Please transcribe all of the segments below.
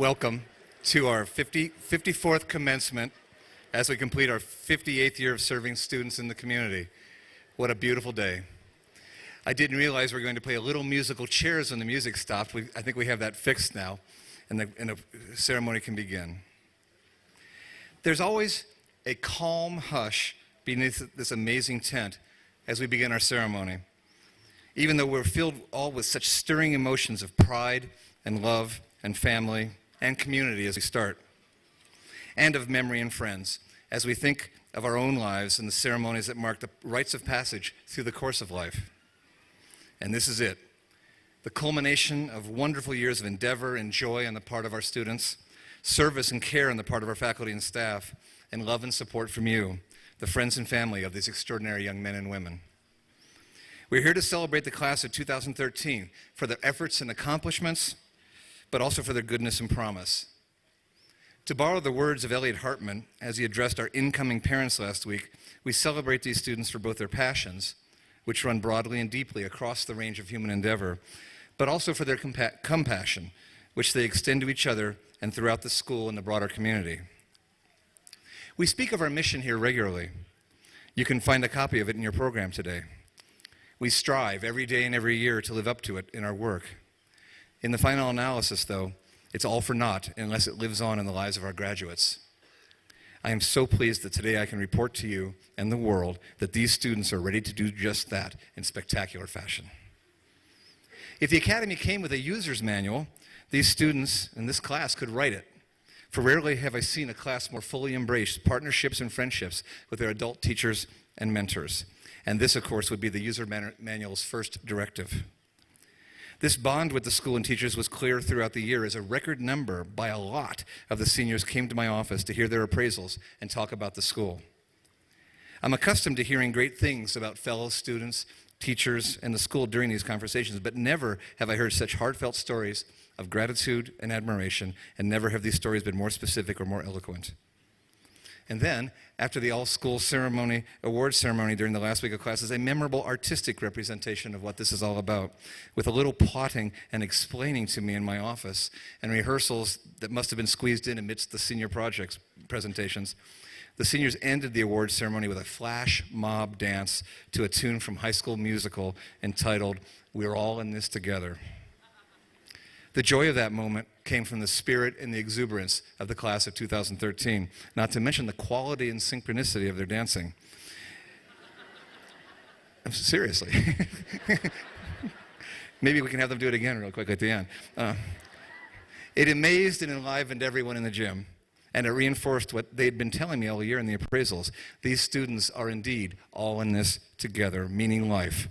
welcome to our 54th commencement as we complete our 58th year of serving students in the community. What a beautiful day. I didn't realize we were going to play a little musical chairs when the music stopped. I think we have that fixed now, and the ceremony can begin. There's always a calm hush beneath this amazing tent as we begin our ceremony, even though we're filled all with such stirring emotions of pride and love and family and community as we start, and of memory and friends as we think of our own lives and the ceremonies that mark the rites of passage through the course of life. And this is it, the culmination of wonderful years of endeavor and joy on the part of our students, service and care on the part of our faculty and staff, and love and support from you, the friends and family of these extraordinary young men and women. We're here to celebrate the class of 2013 for their efforts and accomplishments, but also for their goodness and promise. To borrow the words of Elliot Hartman as he addressed our incoming parents last week, we celebrate these students for both their passions, which run broadly and deeply across the range of human endeavor, but also for their compassion, which they extend to each other and throughout the school and the broader community. We speak of our mission here regularly. You can find a copy of it in your program today. We strive every day and every year to live up to it in our work. In the final analysis, though, it's all for naught unless it lives on in the lives of our graduates. I am so pleased that today I can report to you and the world that these students are ready to do just that in spectacular fashion. If the Academy came with a user's manual, these students in this class could write it. For rarely have I seen a class more fully embrace partnerships and friendships with their adult teachers and mentors. And this, of course, would be the user manual's first directive. This bond with the school and teachers was clear throughout the year as a record number, by a lot, of the seniors came to my office to hear their appraisals and talk about the school. I'm accustomed to hearing great things about fellow students, teachers, and the school during these conversations, but never have I heard such heartfelt stories of gratitude and admiration, and never have these stories been more specific or more eloquent. And then, after the all-school ceremony, award ceremony during the last week of class, is a memorable artistic representation of what this is all about, with a little plotting and explaining to me in my office, and rehearsals that must have been squeezed in amidst the senior projects presentations. The seniors ended the award ceremony with a flash mob dance to a tune from High School Musical entitled, "We're All in This Together." The joy of that moment came from the spirit and the exuberance of the class of 2013, not to mention the quality and synchronicity of their dancing. Seriously. Maybe we can have them do it again real quick at the end. It amazed and enlivened everyone in the gym, and it reinforced what they'd been telling me all year in the appraisals. These students are indeed all in this together, meaning life.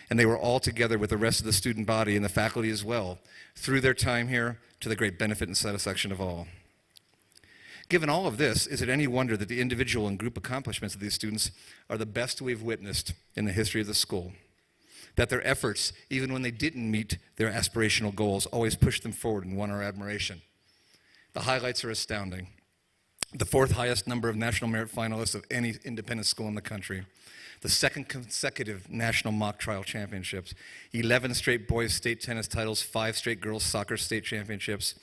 And they were all together with the rest of the student body and the faculty as well, through their time here, to the great benefit and satisfaction of all. Given all of this, is it any wonder that the individual and group accomplishments of these students are the best we've witnessed in the history of the school? That their efforts, even when they didn't meet their aspirational goals, always pushed them forward and won our admiration? The highlights are astounding. The fourth highest number of national merit finalists of any independent school in the country. The second consecutive national mock trial championships, 11 straight boys state tennis titles, 5 straight girls soccer state championships,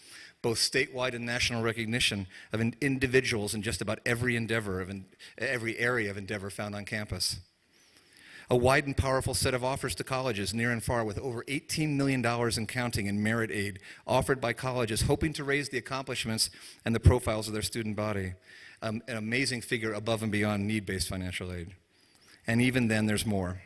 both statewide and national recognition of individuals in just about every area of endeavor found on campus. A wide and powerful set of offers to colleges near and far, with over $18 million and counting in merit aid offered by colleges hoping to raise the accomplishments and the profiles of their student body. An amazing figure above and beyond need-based financial aid. And even then, there's more.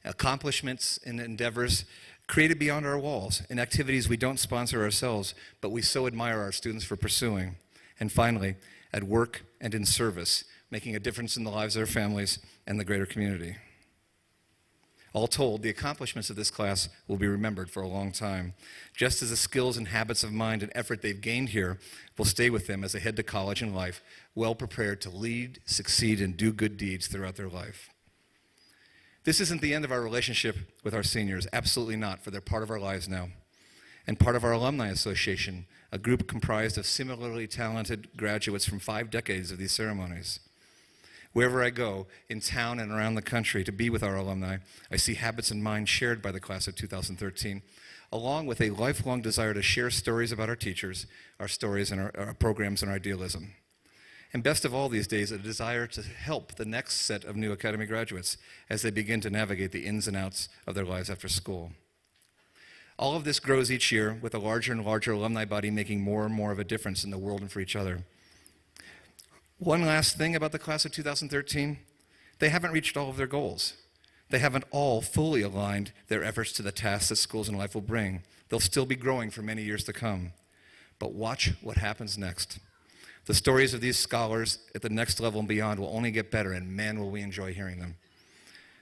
Accomplishments and endeavors created beyond our walls in activities we don't sponsor ourselves, but we so admire our students for pursuing. And finally, at work and in service, making a difference in the lives of their families and the greater community. All told, the accomplishments of this class will be remembered for a long time, just as the skills and habits of mind and effort they've gained here will stay with them as they head to college and life, well prepared to lead, succeed, and do good deeds throughout their life. This isn't the end of our relationship with our seniors, absolutely not, for they're part of our lives now. And part of our alumni association, a group comprised of similarly talented graduates from 5 decades of these ceremonies. Wherever I go, in town and around the country, to be with our alumni, I see habits and minds shared by the class of 2013, along with a lifelong desire to share stories about our teachers, our stories and our programs and our idealism. And best of all these days, a desire to help the next set of new Academy graduates as they begin to navigate the ins and outs of their lives after school. All of this grows each year with a larger and larger alumni body making more and more of a difference in the world and for each other. One last thing about the class of 2013, they haven't reached all of their goals. They haven't all fully aligned their efforts to the tasks that schools and life will bring. They'll still be growing for many years to come. But watch what happens next. The stories of these scholars at the next level and beyond will only get better, and man, will we enjoy hearing them.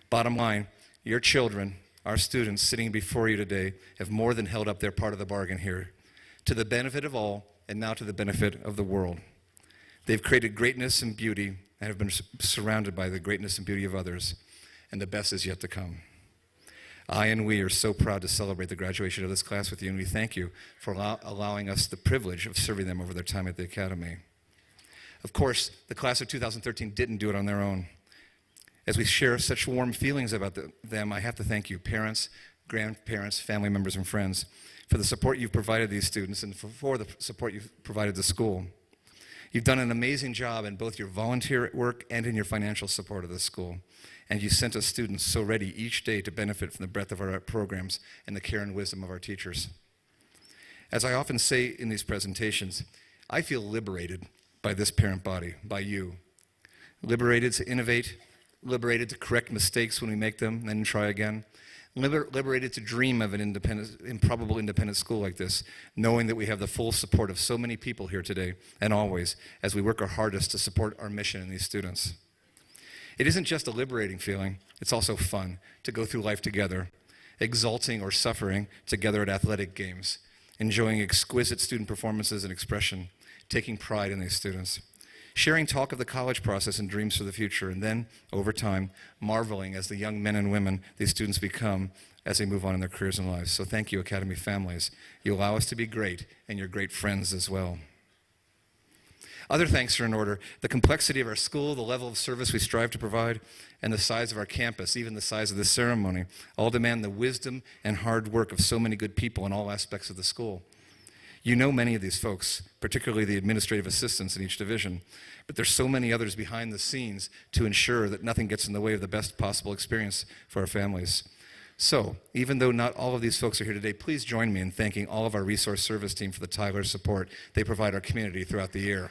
Bottom line, your children, our students sitting before you today, have more than held up their part of the bargain here, to the benefit of all and now to the benefit of the world. They've created greatness and beauty and have been surrounded by the greatness and beauty of others, and the best is yet to come. I and we are so proud to celebrate the graduation of this class with you, and we thank you for allowing us the privilege of serving them over their time at the Academy. Of course, the class of 2013 didn't do it on their own. As we share such warm feelings about them, I have to thank you, parents, grandparents, family members, and friends, for the support you've provided these students and for the support you've provided the school. You've done an amazing job in both your volunteer work and in your financial support of the school. And you sent us students so ready each day to benefit from the breadth of our programs and the care and wisdom of our teachers. As I often say in these presentations, I feel liberated by this parent body, by you. Liberated to innovate, liberated to correct mistakes when we make them, then try again. Liberated to dream of an improbable independent school like this, knowing that we have the full support of so many people here today and always as we work our hardest to support our mission in these students. It isn't just a liberating feeling, it's also fun to go through life together, exulting or suffering together at athletic games, enjoying exquisite student performances and expression, taking pride in these students, sharing talk of the college process and dreams for the future, and then, over time, marveling as the young men and women these students become as they move on in their careers and lives. So thank you, Academy families. You allow us to be great, and you're great friends as well. Other thanks are in order. The complexity of our school, the level of service we strive to provide, and the size of our campus, even the size of this ceremony, all demand the wisdom and hard work of so many good people in all aspects of the school. You know many of these folks, particularly the administrative assistants in each division, but there's so many others behind the scenes to ensure that nothing gets in the way of the best possible experience for our families. So, even though not all of these folks are here today, please join me in thanking all of our resource service team for the tireless support they provide our community throughout the year.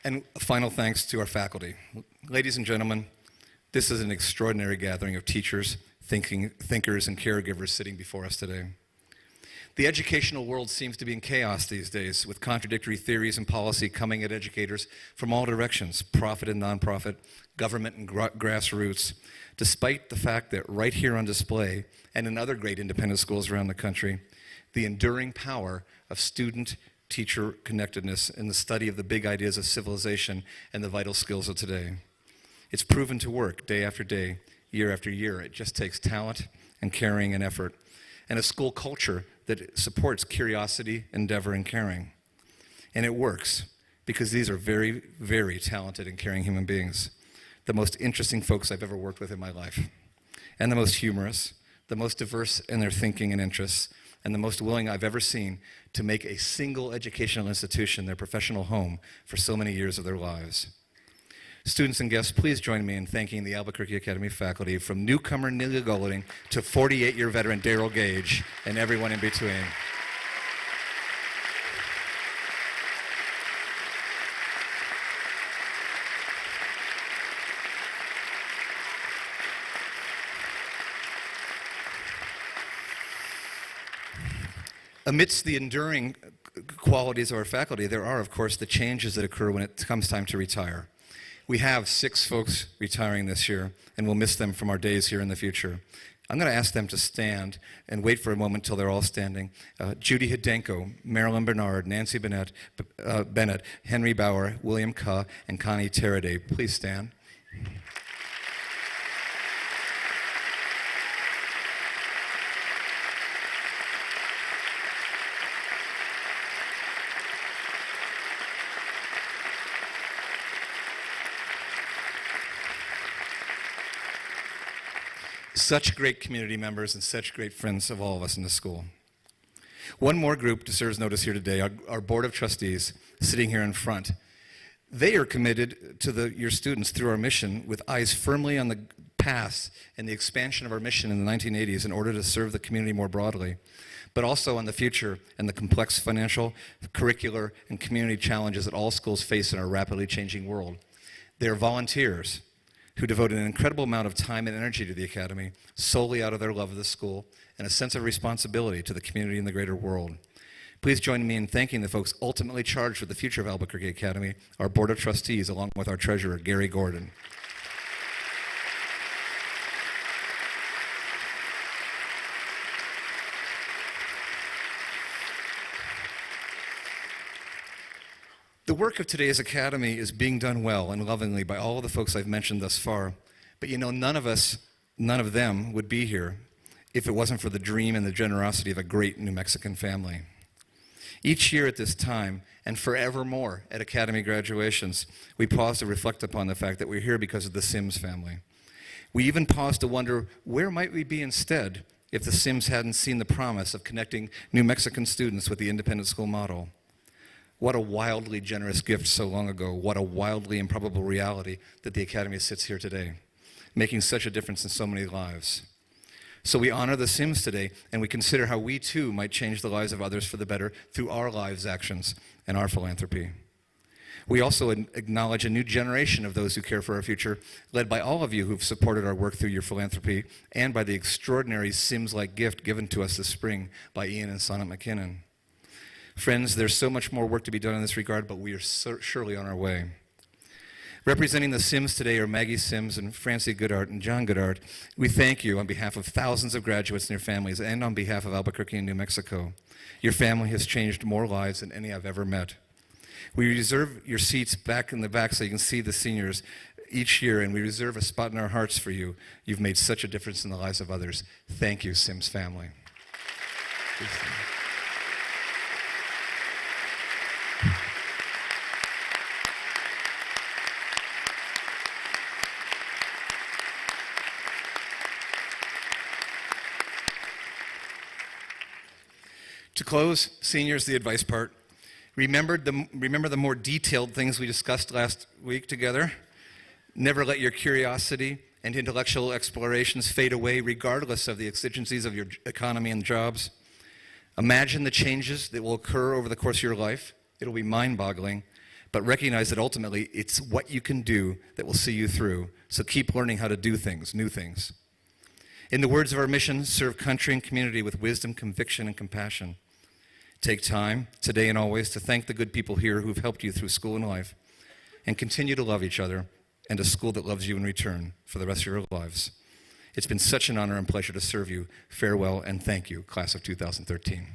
And a final thanks to our faculty. Ladies and gentlemen, this is an extraordinary gathering of teachers, thinkers, and caregivers sitting before us today. The educational world seems to be in chaos these days, with contradictory theories and policy coming at educators from all directions, profit and nonprofit, government and grassroots, despite the fact that right here on display, and in other great independent schools around the country, the enduring power of student-teacher connectedness in the study of the big ideas of civilization and the vital skills of today. It's proven to work day after day, year after year. It just takes talent and caring and effort, and a school culture that supports curiosity, endeavor, and caring. And it works because these are very, very talented and caring human beings, the most interesting folks I've ever worked with in my life, and the most humorous, the most diverse in their thinking and interests, and the most willing I've ever seen to make a single educational institution their professional home for so many years of their lives. Students and guests, please join me in thanking the Albuquerque Academy faculty, from newcomer Nelia Golding to 48-year veteran Daryl Gage, and everyone in between. Amidst the enduring qualities of our faculty, there are, of course, the changes that occur when it comes time to retire. We have 6 folks retiring this year, and we'll miss them from our days here in the future. I'm going to ask them to stand and wait for a moment till they're all standing. Judy Hidenko, Marilyn Bernard, Nancy Bennett, Henry Bauer, William Ka, and Connie Teraday. Please stand. Such great community members and such great friends of all of us in the school. One more group deserves notice here today, our Board of Trustees sitting here in front. They are committed to your students through our mission with eyes firmly on the past and the expansion of our mission in the 1980s in order to serve the community more broadly, but also on the future and the complex financial, curricular, and community challenges that all schools face in our rapidly changing world. They are volunteers who devote an incredible amount of time and energy to the Academy solely out of their love of the school and a sense of responsibility to the community and the greater world. Please join me in thanking the folks ultimately charged with the future of Albuquerque Academy, our Board of Trustees, along with our Treasurer, Gary Gordon. The work of today's Academy is being done well and lovingly by all of the folks I've mentioned thus far, but you know, none of them would be here if it wasn't for the dream and the generosity of a great New Mexican family. Each year at this time, and forevermore at Academy graduations, we pause to reflect upon the fact that we're here because of the Sims family. We even pause to wonder, where might we be instead if the Sims hadn't seen the promise of connecting New Mexican students with the independent school model? What a wildly generous gift so long ago. What a wildly improbable reality that the Academy sits here today, making such a difference in so many lives. So we honor the Sims today, and we consider how we too might change the lives of others for the better through our lives' actions and our philanthropy. We also acknowledge a new generation of those who care for our future, led by all of you who've supported our work through your philanthropy and by the extraordinary Sims-like gift given to us this spring by Ian and Sonnet McKinnon. Friends, there's so much more work to be done in this regard, but we are surely on our way. Representing the Sims today are Maggie Sims and Francie Goodart and John Goodart. We thank you on behalf of thousands of graduates and their families and on behalf of Albuquerque and New Mexico. Your family has changed more lives than any I've ever met. We reserve your seats back in the back so you can see the seniors each year, and we reserve a spot in our hearts for you. You've made such a difference in the lives of others. Thank you, Sims family. To close, seniors, the advice part. Remember the more detailed things we discussed last week together. Never let your curiosity and intellectual explorations fade away regardless of the exigencies of your economy and jobs. Imagine the changes that will occur over the course of your life. It'll be mind-boggling, but recognize that ultimately it's what you can do that will see you through. So keep learning how to do things, new things. In the words of our mission, serve country and community with wisdom, conviction, and compassion. Take time, today and always, to thank the good people here who've helped you through school and life, and continue to love each other and a school that loves you in return for the rest of your lives. It's been such an honor and pleasure to serve you. Farewell and thank you, class of 2013.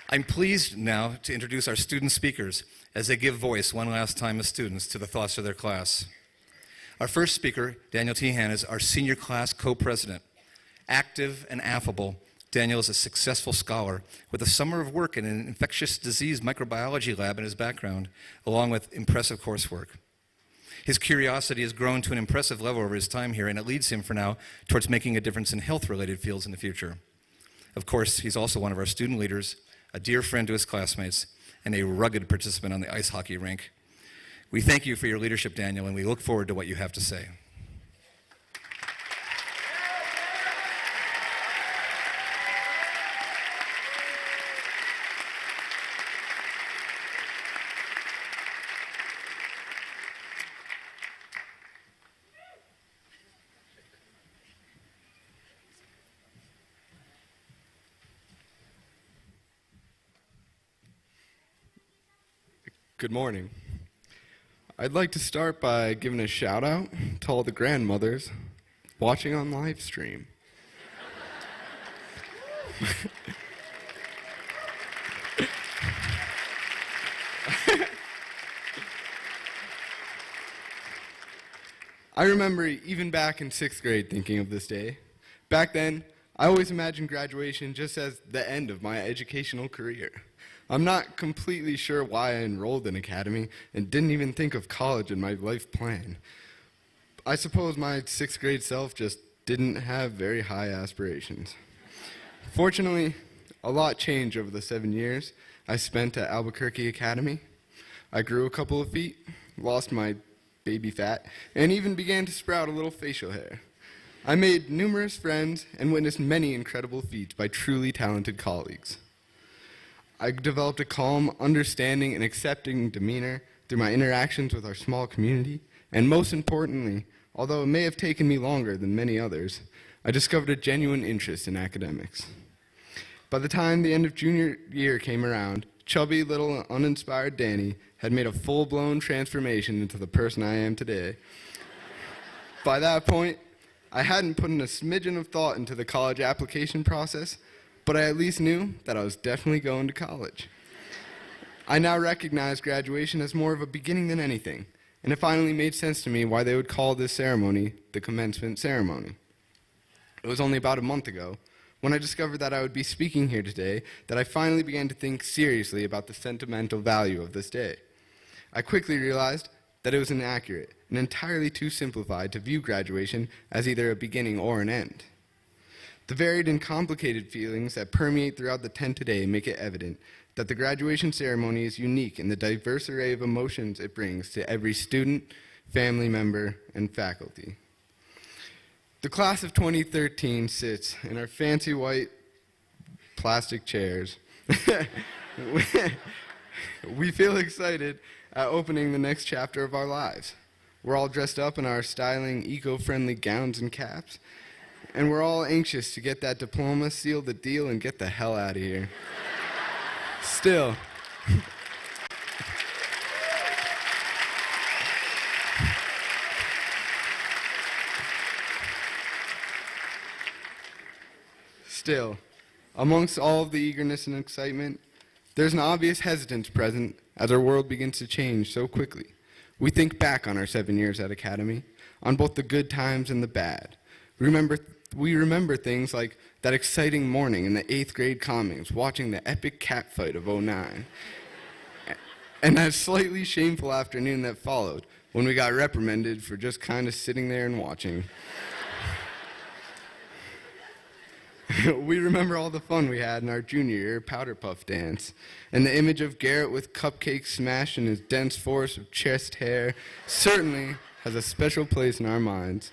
I'm pleased now to introduce our student speakers as they give voice one last time as students to the thoughts of their class. Our first speaker, Daniel Tehan, is our senior class co-president. Active and affable, Daniel is a successful scholar with a summer of work in an infectious disease microbiology lab in his background, along with impressive coursework. His curiosity has grown to an impressive level over his time here, and it leads him for now towards making a difference in health-related fields in the future. Of course, he's also one of our student leaders, a dear friend to his classmates, and a rugged participant on the ice hockey rink. We thank you for your leadership, Daniel, and we look forward to what you have to say. Good morning. I'd like to start by giving a shout out to all the grandmothers watching on live stream. I remember even back in 6th grade thinking of this day. Back then, I always imagined graduation just as the end of my educational career. I'm not completely sure why I enrolled in academy and didn't even think of college in my life plan. I suppose my sixth grade self just didn't have very high aspirations. Fortunately, a lot changed over the 7 years I spent at Albuquerque Academy. I grew a couple of feet, lost my baby fat, and even began to sprout a little facial hair. I made numerous friends and witnessed many incredible feats by truly talented colleagues. I developed a calm, understanding, and accepting demeanor through my interactions with our small community, and most importantly, although it may have taken me longer than many others, I discovered a genuine interest in academics. By the time the end of junior year came around, chubby little uninspired Danny had made a full-blown transformation into the person I am today. By that point, I hadn't put in a smidgen of thought into the college application process, but I at least knew that I was definitely going to college. I now recognize graduation as more of a beginning than anything, and it finally made sense to me why they would call this ceremony the commencement ceremony. It was only about a month ago, when I discovered that I would be speaking here today, that I finally began to think seriously about the sentimental value of this day. I quickly realized that it was inaccurate and entirely too simplified to view graduation as either a beginning or an end. The varied and complicated feelings that permeate throughout the tent today make it evident that the graduation ceremony is unique in the diverse array of emotions it brings to every student, family member, and faculty. The class of 2013 sits in our fancy white plastic chairs. We feel excited at opening the next chapter of our lives. We're all dressed up in our styling, eco-friendly gowns and caps, and we're all anxious to get that diploma, seal the deal, and get the hell out of here. Still, amongst all of the eagerness and excitement, there's an obvious hesitance present as our world begins to change so quickly. We think back on our 7 years at Academy, on both the good times and the bad. We remember things like that exciting morning in the 8th grade commons, watching the epic cat fight of '09, and that slightly shameful afternoon that followed, when we got reprimanded for just kind of sitting there and watching. We remember all the fun we had in our junior year powder puff dance, and the image of Garrett with cupcakes smashed in his dense forest of chest hair certainly has a special place in our minds.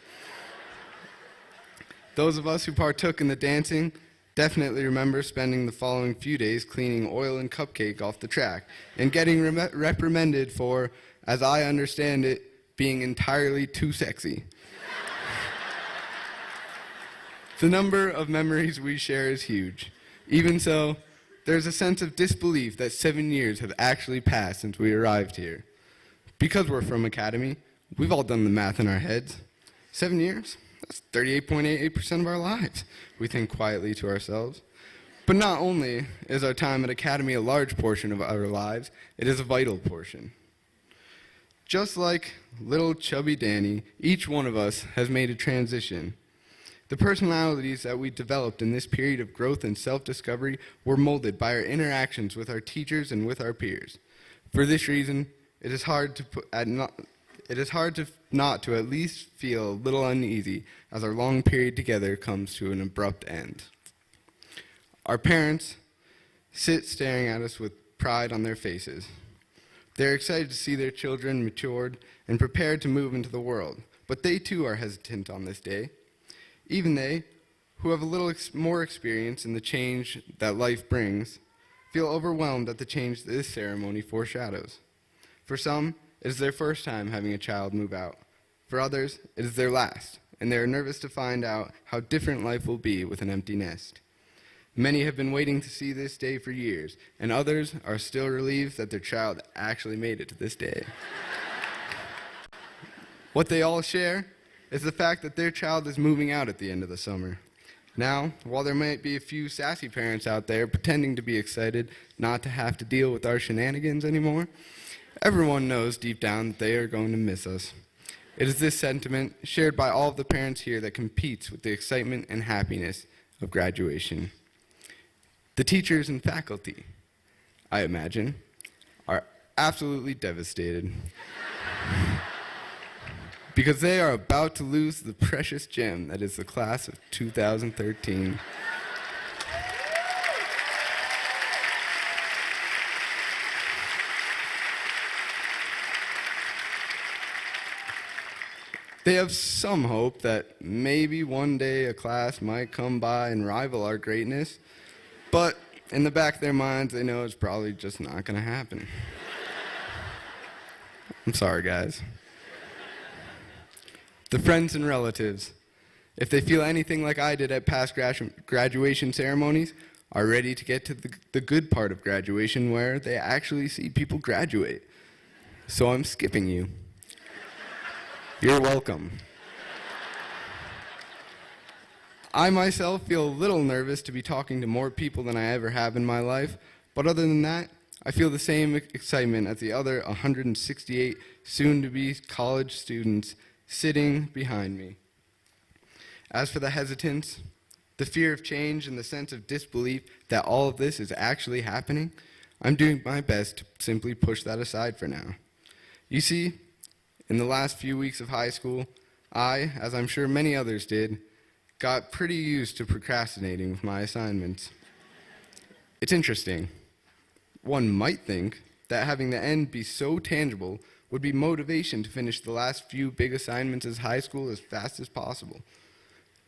Those of us who partook in the dancing definitely remember spending the following few days cleaning oil and cupcake off the track and getting reprimanded for, as I understand it, being entirely too sexy. The number of memories we share is huge. Even so, there's a sense of disbelief that 7 years have actually passed since we arrived here. Because we're from Academy, we've all done the math in our heads. 7 years? That's 38.88% of our lives, we think quietly to ourselves. But not only is our time at Academy a large portion of our lives, it is a vital portion. Just like little chubby Danny, each one of us has made a transition. The personalities that we developed in this period of growth and self-discovery were molded by our interactions with our teachers and with our peers. For this reason, it is hard not to at least feel a little uneasy as our long period together comes to an abrupt end. Our parents sit staring at us with pride on their faces. They're excited to see their children matured and prepared to move into the world, but they too are hesitant on this day. Even they, who have a little more experience in the change that life brings, feel overwhelmed at the change this ceremony foreshadows. For some, it is their first time having a child move out. For others, it is their last, and they are nervous to find out how different life will be with an empty nest. Many have been waiting to see this day for years, and others are still relieved that their child actually made it to this day. What they all share is the fact that their child is moving out at the end of the summer. Now, while there might be a few sassy parents out there pretending to be excited not to have to deal with our shenanigans anymore, everyone knows deep down that they are going to miss us. It is this sentiment, shared by all of the parents here, that competes with the excitement and happiness of graduation. The teachers and faculty, I imagine, are absolutely devastated because they are about to lose the precious gem that is the class of 2013. They have some hope that maybe one day a class might come by and rival our greatness, but in the back of their minds, they know it's probably just not going to happen. I'm sorry, guys. The friends and relatives, if they feel anything like I did at past graduation ceremonies, are ready to get to the good part of graduation where they actually see people graduate. So I'm skipping you. You're welcome. I myself feel a little nervous to be talking to more people than I ever have in my life, but other than that, I feel the same excitement as the other 168 soon-to-be college students sitting behind me. As for the hesitance, the fear of change, and the sense of disbelief that all of this is actually happening, I'm doing my best to simply push that aside for now. You see, in the last few weeks of high school, I, as I'm sure many others did, got pretty used to procrastinating with my assignments. It's interesting. One might think that having the end be so tangible would be motivation to finish the last few big assignments as high school as fast as possible.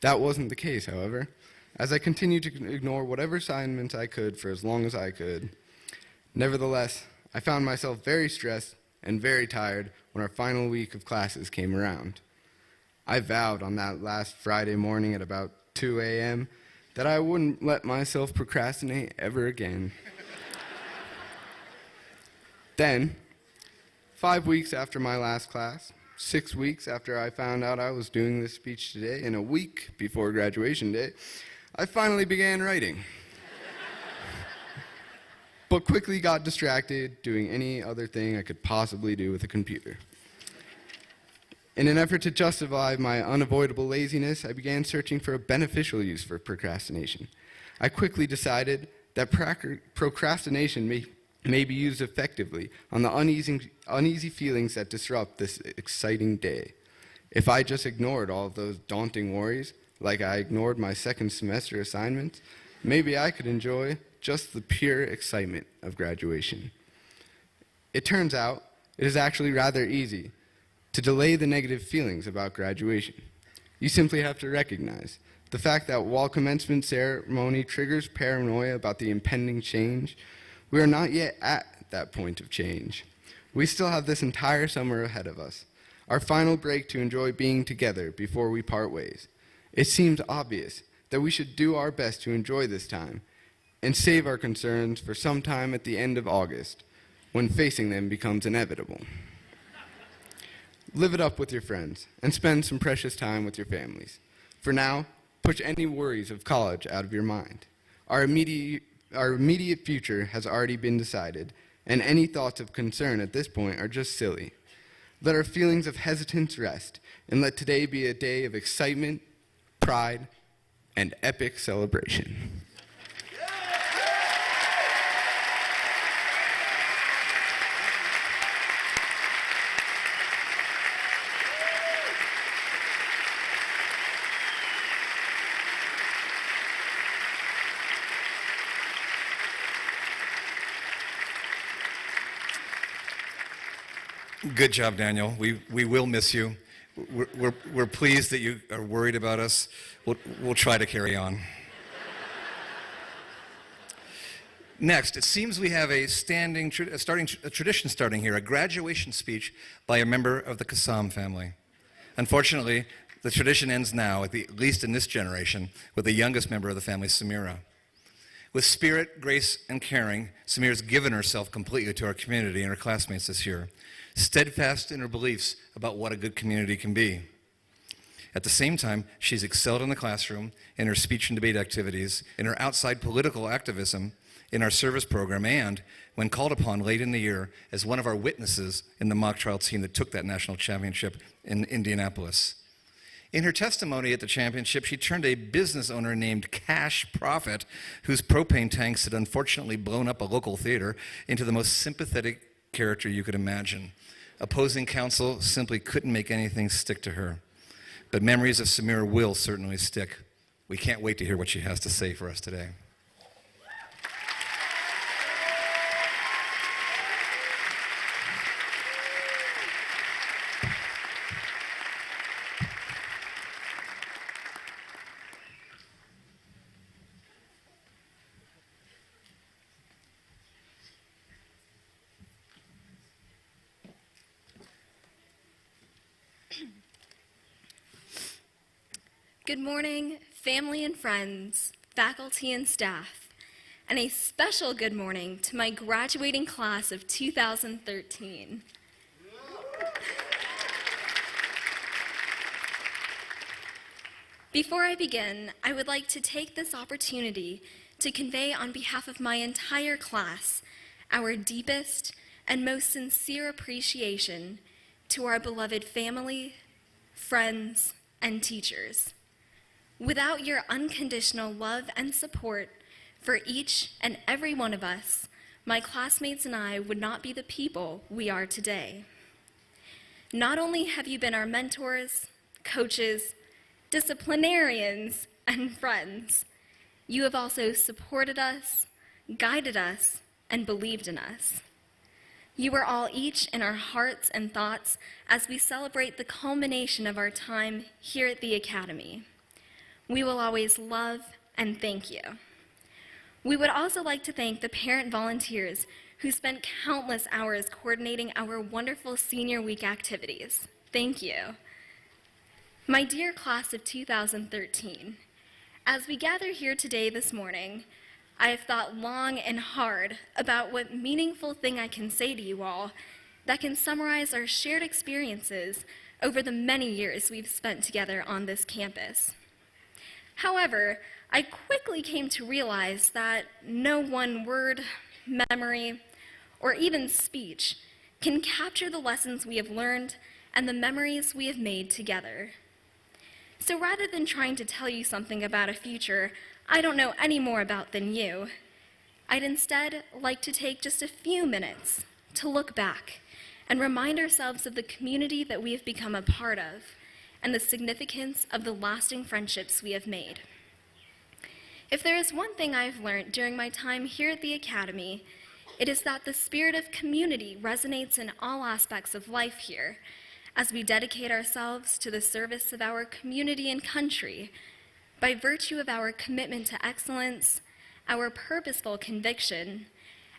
That wasn't the case, however, as I continued to ignore whatever assignments I could for as long as I could. Nevertheless, I found myself very stressed and very tired when our final week of classes came around. I vowed on that last Friday morning at about 2 a.m. that I wouldn't let myself procrastinate ever again. Then, 5 weeks after my last class, 6 weeks after I found out I was doing this speech today, and a week before graduation day, I finally began writing. But quickly got distracted doing any other thing I could possibly do with a computer. In an effort to justify my unavoidable laziness, I began searching for a beneficial use for procrastination. I quickly decided that procrastination may be used effectively on the uneasy feelings that disrupt this exciting day. If I just ignored all of those daunting worries, like I ignored my second semester assignments, maybe I could enjoy just the pure excitement of graduation. It turns out it is actually rather easy to delay the negative feelings about graduation. You simply have to recognize the fact that while commencement ceremony triggers paranoia about the impending change, we are not yet at that point of change. We still have this entire summer ahead of us, our final break to enjoy being together before we part ways. It seems obvious that we should do our best to enjoy this time and save our concerns for some time at the end of August, when facing them becomes inevitable. Live it up with your friends and spend some precious time with your families. For now, push any worries of college out of your mind. Our immediate future has already been decided, and any thoughts of concern at this point are just silly. Let our feelings of hesitance rest, and let today be a day of excitement, pride, and epic celebration. Good job, Daniel. We will miss you. We're pleased that you are worried about us. We'll try to carry on. Next, it seems we have a tradition starting here, a graduation speech by a member of the Kassam family. Unfortunately, the tradition ends now, at least in this generation, with the youngest member of the family, Samira. With spirit, grace, and caring, Samira's given herself completely to our community and her classmates this year, steadfast in her beliefs about what a good community can be. At the same time, she's excelled in the classroom, in her speech and debate activities, in her outside political activism, in our service program, and when called upon late in the year as one of our witnesses in the mock trial team that took that national championship in Indianapolis. In her testimony at the championship, she turned a business owner named Cash Profit, whose propane tanks had unfortunately blown up a local theater, into the most sympathetic character you could imagine. Opposing counsel simply couldn't make anything stick to her. But memories of Samira will certainly stick. We can't wait to hear what she has to say for us today. Good morning, family and friends, faculty and staff, and a special good morning to my graduating class of 2013. Before I begin, I would like to take this opportunity to convey on behalf of my entire class our deepest and most sincere appreciation to our beloved family, friends, and teachers. Without your unconditional love and support for each and every one of us, my classmates and I would not be the people we are today. Not only have you been our mentors, coaches, disciplinarians, and friends, you have also supported us, guided us, and believed in us. You are all each in our hearts and thoughts as we celebrate the culmination of our time here at the Academy. We will always love and thank you. We would also like to thank the parent volunteers who spent countless hours coordinating our wonderful Senior Week activities. Thank you. My dear class of 2013, as we gather here today this morning, I have thought long and hard about what meaningful thing I can say to you all that can summarize our shared experiences over the many years we've spent together on this campus. However, I quickly came to realize that no one word, memory, or even speech can capture the lessons we have learned and the memories we have made together. So rather than trying to tell you something about a future I don't know any more about than you, I'd instead like to take just a few minutes to look back and remind ourselves of the community that we have become a part of and the significance of the lasting friendships we have made. If there is one thing I've learned during my time here at the Academy, it is that the spirit of community resonates in all aspects of life here as we dedicate ourselves to the service of our community and country by virtue of our commitment to excellence, our purposeful conviction,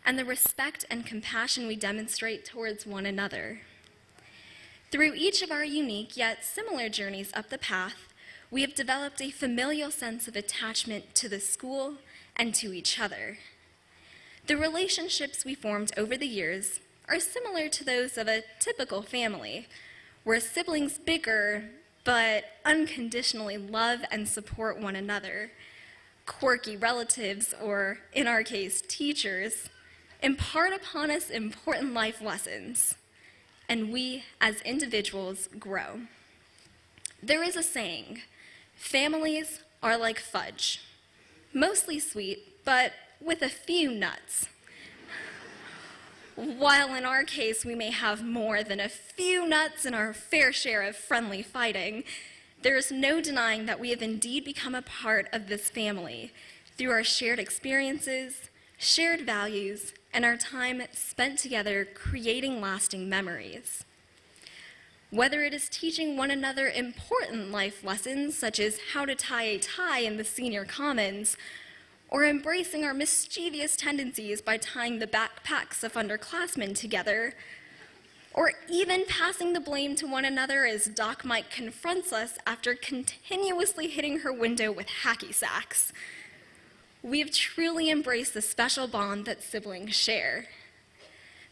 and the respect and compassion we demonstrate towards one another. Through each of our unique yet similar journeys up the path, we have developed a familial sense of attachment to the school and to each other. The relationships we formed over the years are similar to those of a typical family, where siblings bicker but unconditionally love and support one another. Quirky relatives, or in our case, teachers, impart upon us important life lessons, and we as individuals grow. There is a saying, families are like fudge, mostly sweet, but with a few nuts. While in our case, we may have more than a few nuts and our fair share of friendly fighting, there is no denying that we have indeed become a part of this family through our shared experiences, shared values, and our time spent together creating lasting memories. Whether it is teaching one another important life lessons, such as how to tie a tie in the senior commons, or embracing our mischievous tendencies by tying the backpacks of underclassmen together, or even passing the blame to one another as Doc Mike confronts us after continuously hitting her window with hacky sacks. We have truly embraced the special bond that siblings share.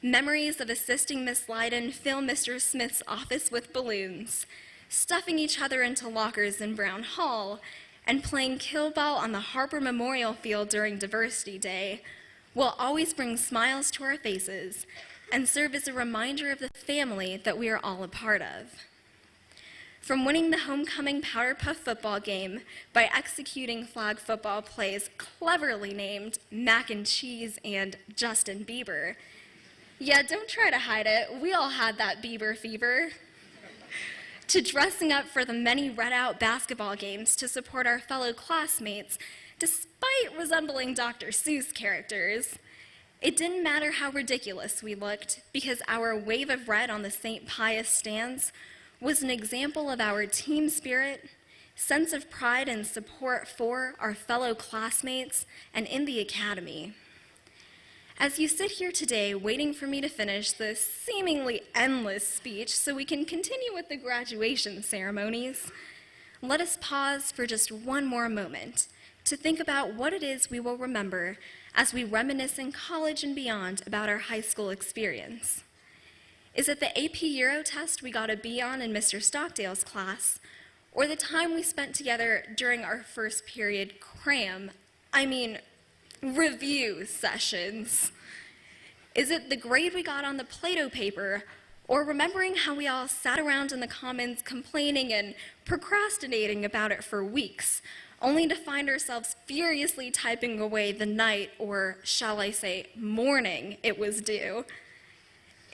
Memories of assisting Miss Lydon fill Mr. Smith's office with balloons, stuffing each other into lockers in Brown Hall, and playing kill-ball on the Harper Memorial Field during Diversity Day will always bring smiles to our faces and serve as a reminder of the family that we are all a part of. from winning the homecoming Powder Puff football game by executing flag football plays cleverly named Mac and Cheese and Justin Bieber. Yeah, don't try to hide it. We all had that Bieber fever. To dressing up for the many read-out basketball games to support our fellow classmates, despite resembling Dr. Seuss characters. It didn't matter how ridiculous we looked, because our wave of red on the St. Pius stands was an example of our team spirit, sense of pride and support for our fellow classmates and in the academy. As you sit here today waiting for me to finish this seemingly endless speech so we can continue with the graduation ceremonies, let us pause for just one more moment to think about what it is we will remember as we reminisce in college and beyond about our high school experience. Is it the AP Euro test we got a B on in Mr. Stockdale's class, or the time we spent together during our first period review sessions? Is it the grade we got on the Play-Doh paper, or remembering how we all sat around in the Commons complaining and procrastinating about it for weeks, only to find ourselves furiously typing away the night, or shall I say morning, it was due?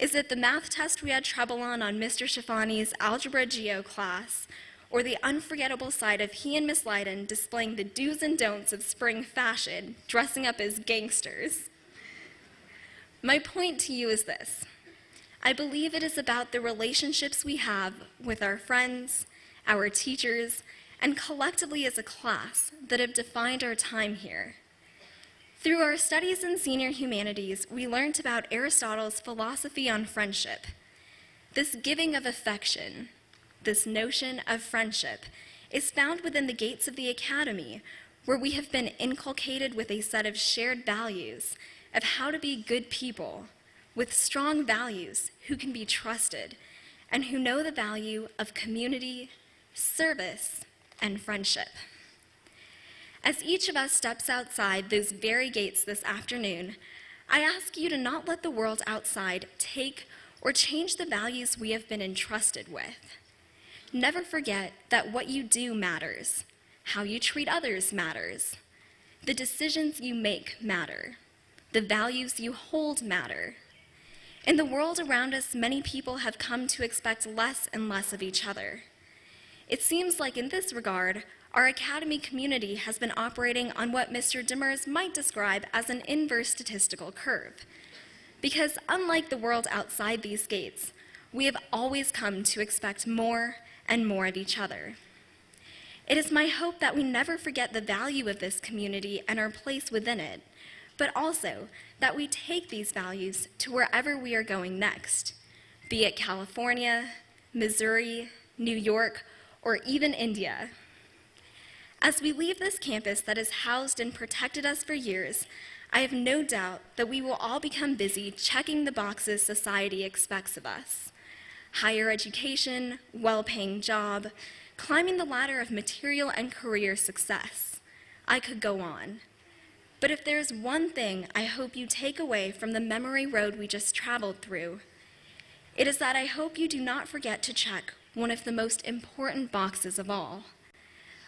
Is it the math test we had trouble on Mr. Shafani's Algebra Geo class, or the unforgettable sight of he and Miss Leiden displaying the do's and don'ts of spring fashion, dressing up as gangsters? My point to you is this. I believe it is about the relationships we have with our friends, our teachers, and collectively as a class that have defined our time here. Through our studies in senior humanities, we learned about Aristotle's philosophy on friendship. This giving of affection, this notion of friendship, is found within the gates of the academy, where we have been inculcated with a set of shared values of how to be good people, with strong values who can be trusted, and who know the value of community, service, and friendship. As each of us steps outside those very gates this afternoon, I ask you to not let the world outside take or change the values we have been entrusted with. Never forget that what you do matters, how you treat others matters, the decisions you make matter, the values you hold matter. In the world around us, many people have come to expect less and less of each other. It seems like in this regard, our academy community has been operating on what Mr. Dimmers might describe as an inverse statistical curve. Because unlike the world outside these gates, we have always come to expect more and more of each other. It is my hope that we never forget the value of this community and our place within it, but also that we take these values to wherever we are going next, be it California, Missouri, New York, or even India. As we leave this campus that has housed and protected us for years, I have no doubt that we will all become busy checking the boxes society expects of us. Higher education, well-paying job, climbing the ladder of material and career success. I could go on. But if there's one thing I hope you take away from the memory road we just traveled through, it is that I hope you do not forget to check one of the most important boxes of all.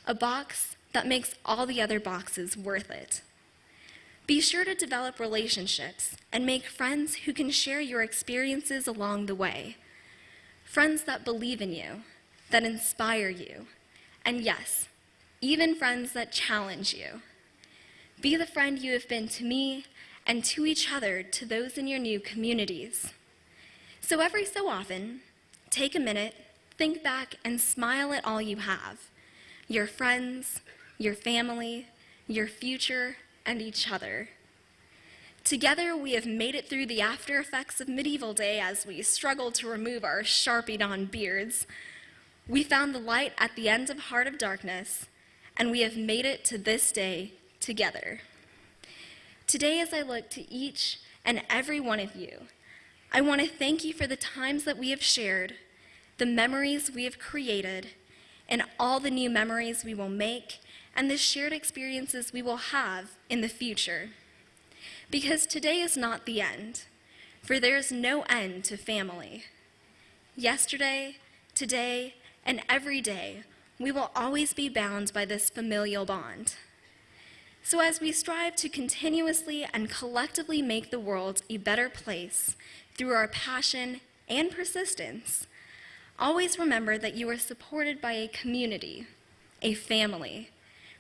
A box that makes all the other boxes worth it. Be sure to develop relationships and make friends who can share your experiences along the way. Friends that believe in you, that inspire you, and yes, even friends that challenge you. Be the friend you have been to me and to each other to those in your new communities. So every so often, take a minute, think back, and smile at all you have. Your friends, your family, your future, and each other. Together, we have made it through the after effects of medieval day as we struggled to remove our Sharpied-on beards. We found the light at the end of Heart of Darkness, and we have made it to this day together. Today, as I look to each and every one of you, I want to thank you for the times that we have shared, the memories we have created, and all the new memories we will make, and the shared experiences we will have in the future. Because today is not the end, for there is no end to family. Yesterday, today, and every day we will always be bound by this familial bond. So as we strive to continuously and collectively make the world a better place through our passion and persistence, always remember that you are supported by a community, a family,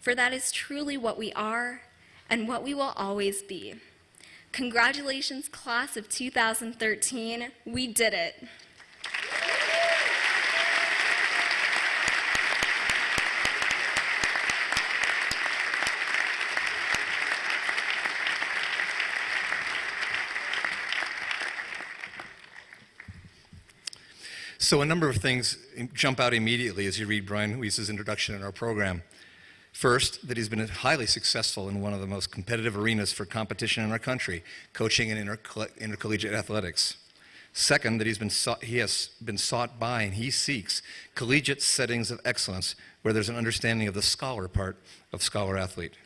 for that is truly what we are and what we will always be. Congratulations, class of 2013. We did it. So a number of things jump out immediately as you read Brian Weiss's introduction in our program. First, that he's been highly successful in one of the most competitive arenas for competition in our country, coaching and intercollegiate athletics. Second, that he has been sought by and he seeks collegiate settings of excellence where there's an understanding of the scholar part of scholar athlete.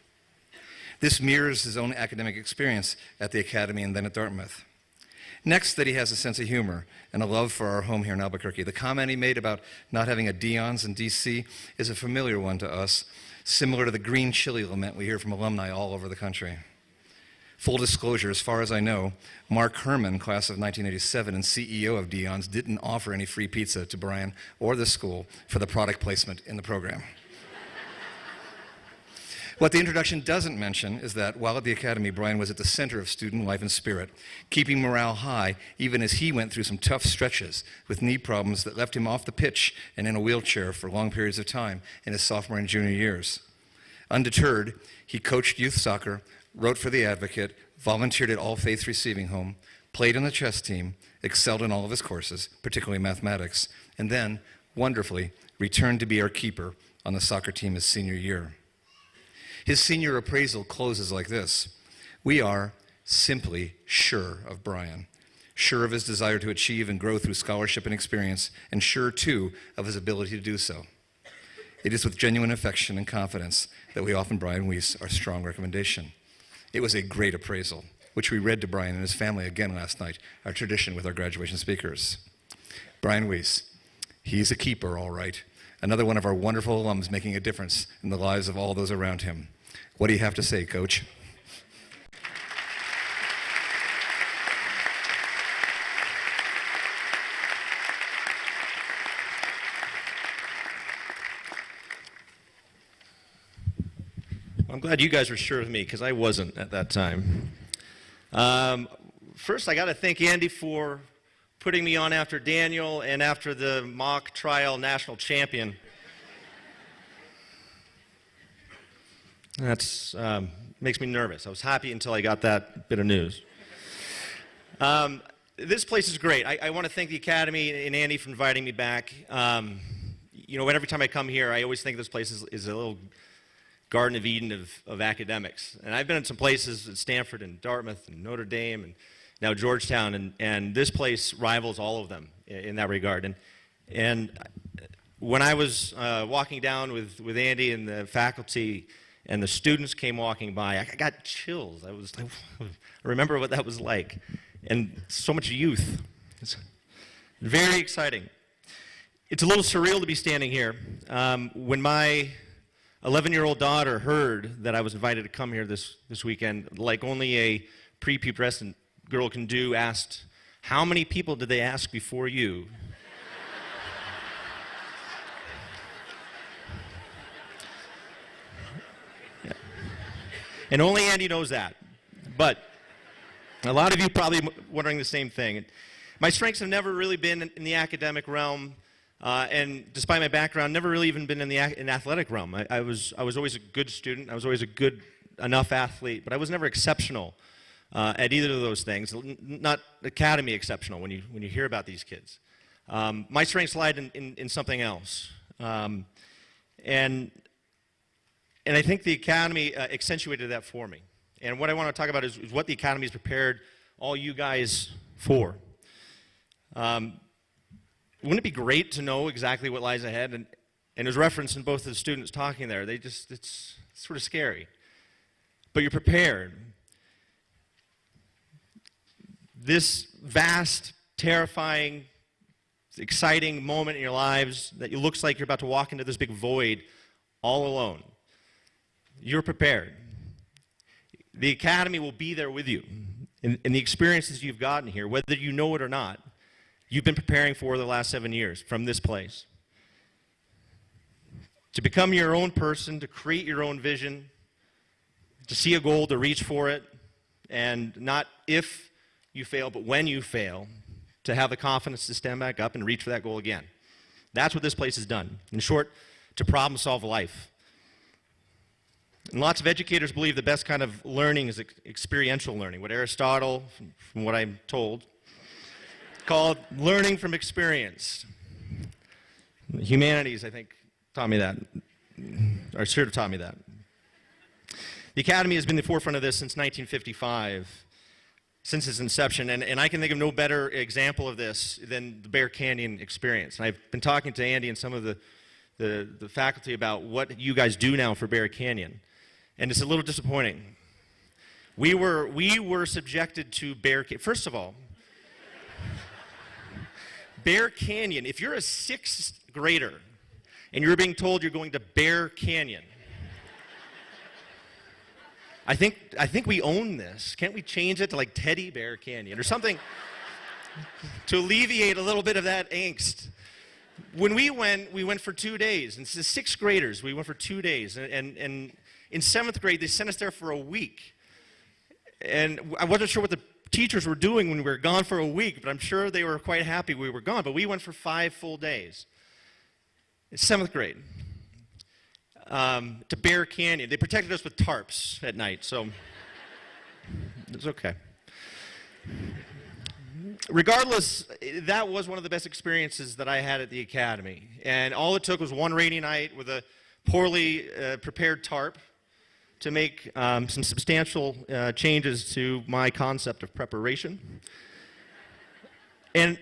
This mirrors his own academic experience at the academy and then at Dartmouth. Next, that he has a sense of humor and a love for our home here in Albuquerque. The comment he made about not having a Dion's in D.C. is a familiar one to us, similar to the green chili lament we hear from alumni all over the country. Full disclosure, as far as I know, Mark Herman, class of 1987 and CEO of Dion's, didn't offer any free pizza to Brian or the school for the product placement in the program. What the introduction doesn't mention is that while at the academy, Brian was at the center of student life and spirit, keeping morale high even as he went through some tough stretches with knee problems that left him off the pitch and in a wheelchair for long periods of time in his sophomore and junior years. Undeterred, he coached youth soccer, wrote for The Advocate, volunteered at All Faiths Receiving Home, played on the chess team, excelled in all of his courses, particularly mathematics, and then, wonderfully, returned to be our keeper on the soccer team his senior year. His senior appraisal closes like this: "We are simply sure of Brian, sure of his desire to achieve and grow through scholarship and experience, and sure, too, of his ability to do so. It is with genuine affection and confidence that we offer Brian Weiss our strong recommendation." It was a great appraisal, which we read to Brian and his family again last night, our tradition with our graduation speakers. Brian Weiss, he's a keeper, all right. Another one of our wonderful alums making a difference in the lives of all those around him. What do you have to say, Coach? I'm glad you guys were sure of me, because I wasn't at that time. First, I got to thank Andy for putting me on after Daniel and after the mock trial national champion. That's makes me nervous. I was happy until I got that bit of news. This place is great. I want to thank the Academy and Andy for inviting me back. You know, every time I come here, I always think this place is a little Garden of Eden of academics. And I've been in some places at Stanford and Dartmouth and Notre Dame and now Georgetown, and this place rivals all of them in that regard. And when I was walking down with Andy and the faculty and the students came walking by, I got chills. I remember what that was like. And so much youth. It's very exciting. It's a little surreal to be standing here. When my 11-year-old daughter heard that I was invited to come here this weekend, like only a prepubescent girl can do, asked, "How many people did they ask before you?" Yeah. And only Andy knows that. But a lot of you probably wondering the same thing. My strengths have never really been in the academic realm. And despite my background, never really even been in the athletic realm. I was always a good student. I was always a good enough athlete, but I was never exceptional at either of those things. Not academy exceptional when you hear about these kids. My strengths lied in something else, and I think the academy accentuated that for me. And what I want to talk about is what the academy has prepared all you guys for. Wouldn't it be great to know exactly what lies ahead? And there's reference in both of the students talking there. It's sort of scary. But you're prepared. This vast, terrifying exciting moment in your lives that it looks like you're about to walk into this big void all alone. You're prepared. The academy will be there with you. And the experiences you've gotten here, whether you know it or not, you've been preparing for the last 7 years from this place. To become your own person, to create your own vision, to see a goal, to reach for it, and not if you fail, but when you fail, to have the confidence to stand back up and reach for that goal again. That's what this place has done. In short, to problem solve life. And lots of educators believe the best kind of learning is experiential learning, what Aristotle, from what I'm told, called learning from experience. Humanities, I think, taught me that, or should have taught me that. The Academy has been the forefront of this since 1955, since its inception, and I can think of no better example of this than the Bear Canyon experience. And I've been talking to Andy and some of the faculty about what you guys do now for Bear Canyon, and it's a little disappointing. We were subjected to Bear Canyon. First of all, Bear Canyon, if you're a 6th grader and you're being told you're going to Bear Canyon, I think we own this. Can't we change it to like Teddy Bear Canyon or something to alleviate a little bit of that angst? When we went for 2 days. And it's the 6th graders, we went for 2 days. And in 7th grade, they sent us there for a week. And I wasn't sure what the teachers were doing when we were gone for a week, but I'm sure they were quite happy we were gone. But we went for 5 full days. It's 7th grade. To Bear Canyon. They protected us with tarps at night, so it's okay. Regardless, that was one of the best experiences that I had at the Academy. And all it took was one rainy night with a poorly prepared tarp to make some substantial changes to my concept of preparation. And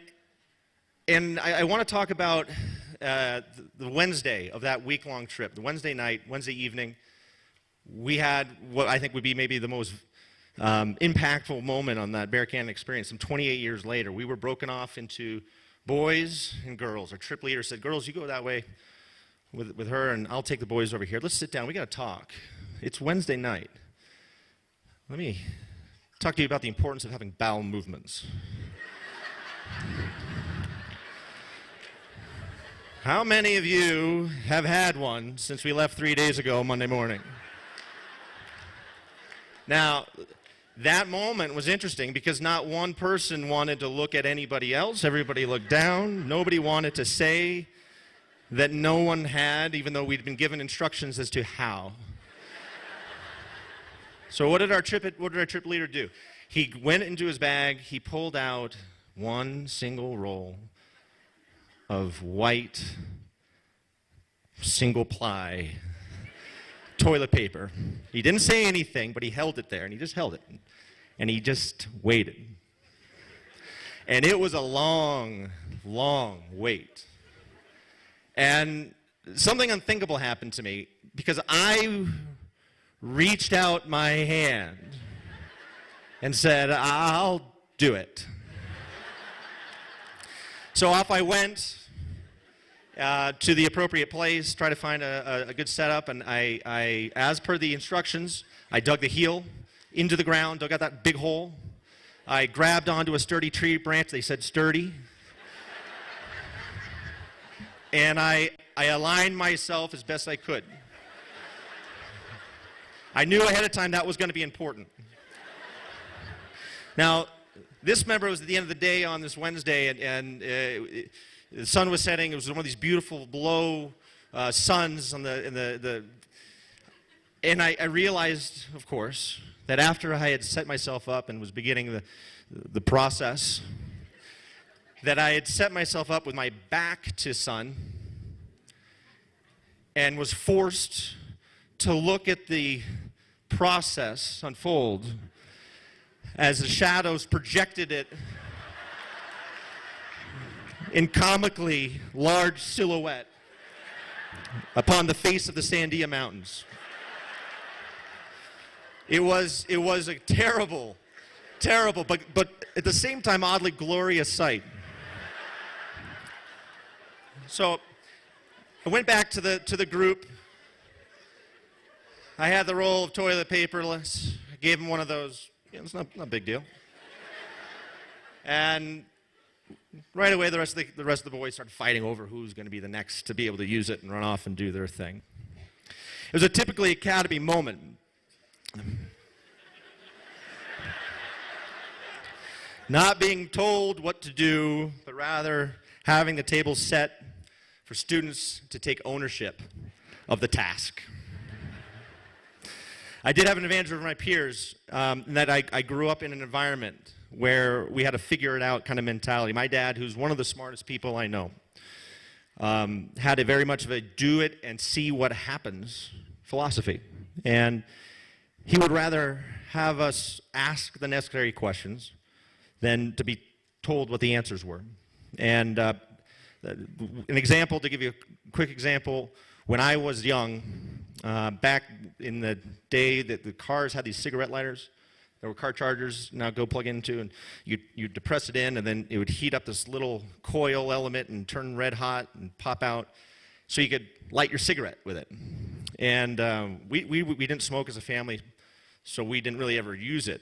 I want to talk about the Wednesday of that week-long trip, the Wednesday night, Wednesday evening. We had what I think would be maybe the most impactful moment on that Bear Canyon experience. Some 28 years later, we were broken off into boys and girls. Our trip leader said, "Girls, you go that way with her, and I'll take the boys over here. Let's sit down. We got to talk. It's Wednesday night. Let me talk to you about the importance of having bowel movements." How many of you have had one since we left 3 days ago Monday morning? Now, that moment was interesting because not one person wanted to look at anybody else. Everybody looked down. Nobody wanted to say that no one had, even though we'd been given instructions as to how. So what did our trip leader do? He went into his bag. He pulled out one single roll of white, single-ply toilet paper. He didn't say anything, but he held it there, and he just held it. And he just waited. And it was a long, long wait. And something unthinkable happened to me because I reached out my hand and said, "I'll do it." So off I went to the appropriate place, try to find a good setup, and I, as per the instructions, I dug the heel into the ground, dug out that big hole. I grabbed onto a sturdy tree branch. They said sturdy. And I aligned myself as best I could. I knew ahead of time that was going to be important. Now, this member was at the end of the day on this Wednesday, and the sun was setting. It was one of these beautiful low suns on and I realized, of course, that after I had set myself up and was beginning the process, that I had set myself up with my back to sun and was forced to look at the process unfold as the shadows projected it in comically large silhouette upon the face of the Sandia Mountains. It was a terrible, but at the same time oddly glorious sight. So I went back to the group. I had the roll of toilet paperless. I gave him one of those. It's not a big deal. And right away, the rest of the boys started fighting over who's going to be the next to be able to use it and run off and do their thing. It was a typically academy moment. Not being told what to do, but rather having the table set for students to take ownership of the task. I did have an advantage over my peers in that I grew up in an environment where we had to figure it out kind of mentality. My dad, who's one of the smartest people I know, had a very much of a do it and see what happens philosophy. And he would rather have us ask the necessary questions than to be told what the answers were. And an example, to give you a quick example, when I was young, back in the day that the cars had these cigarette lighters, there were car chargers now go plug into, and you depress it in, and then it would heat up this little coil element and turn red hot and pop out, so you could light your cigarette with it. And we didn't smoke as a family, so we didn't really ever use it.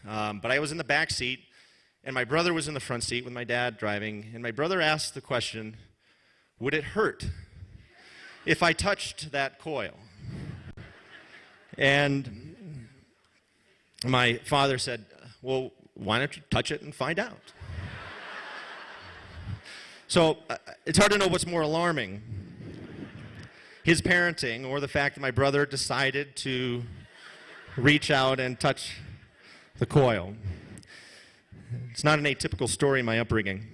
But I was in the back seat, and my brother was in the front seat with my dad driving, and my brother asked the question, would it hurt if I touched that coil? And my father said, well, why don't you touch it and find out? So it's hard to know what's more alarming, his parenting or the fact that my brother decided to reach out and touch the coil. It's not an atypical story in my upbringing.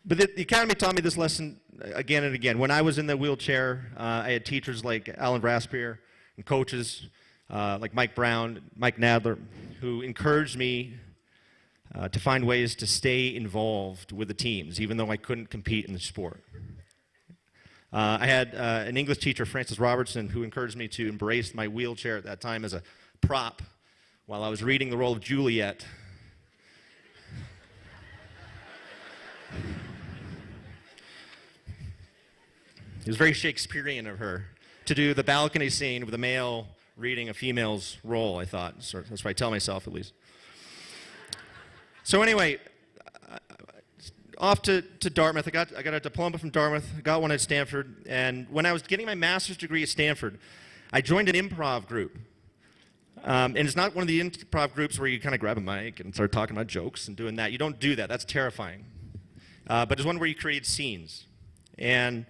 But the academy taught me this lesson again and again. When I was in the wheelchair, I had teachers like Alan Braspier and coaches like Mike Brown, Mike Nadler, who encouraged me to find ways to stay involved with the teams, even though I couldn't compete in the sport. I had an English teacher, Francis Robertson, who encouraged me to embrace my wheelchair at that time as a prop while I was reading the role of Juliet. It was very Shakespearean of her to do the balcony scene with a male reading a female's role, I thought. So that's what I tell myself, at least. So anyway, off to Dartmouth. I got a diploma from Dartmouth. I got one at Stanford. And when I was getting my master's degree at Stanford, I joined an improv group. And it's not one of the improv groups where you kind of grab a mic and start talking about jokes and doing that. You don't do that. That's terrifying. But it's one where you create scenes. And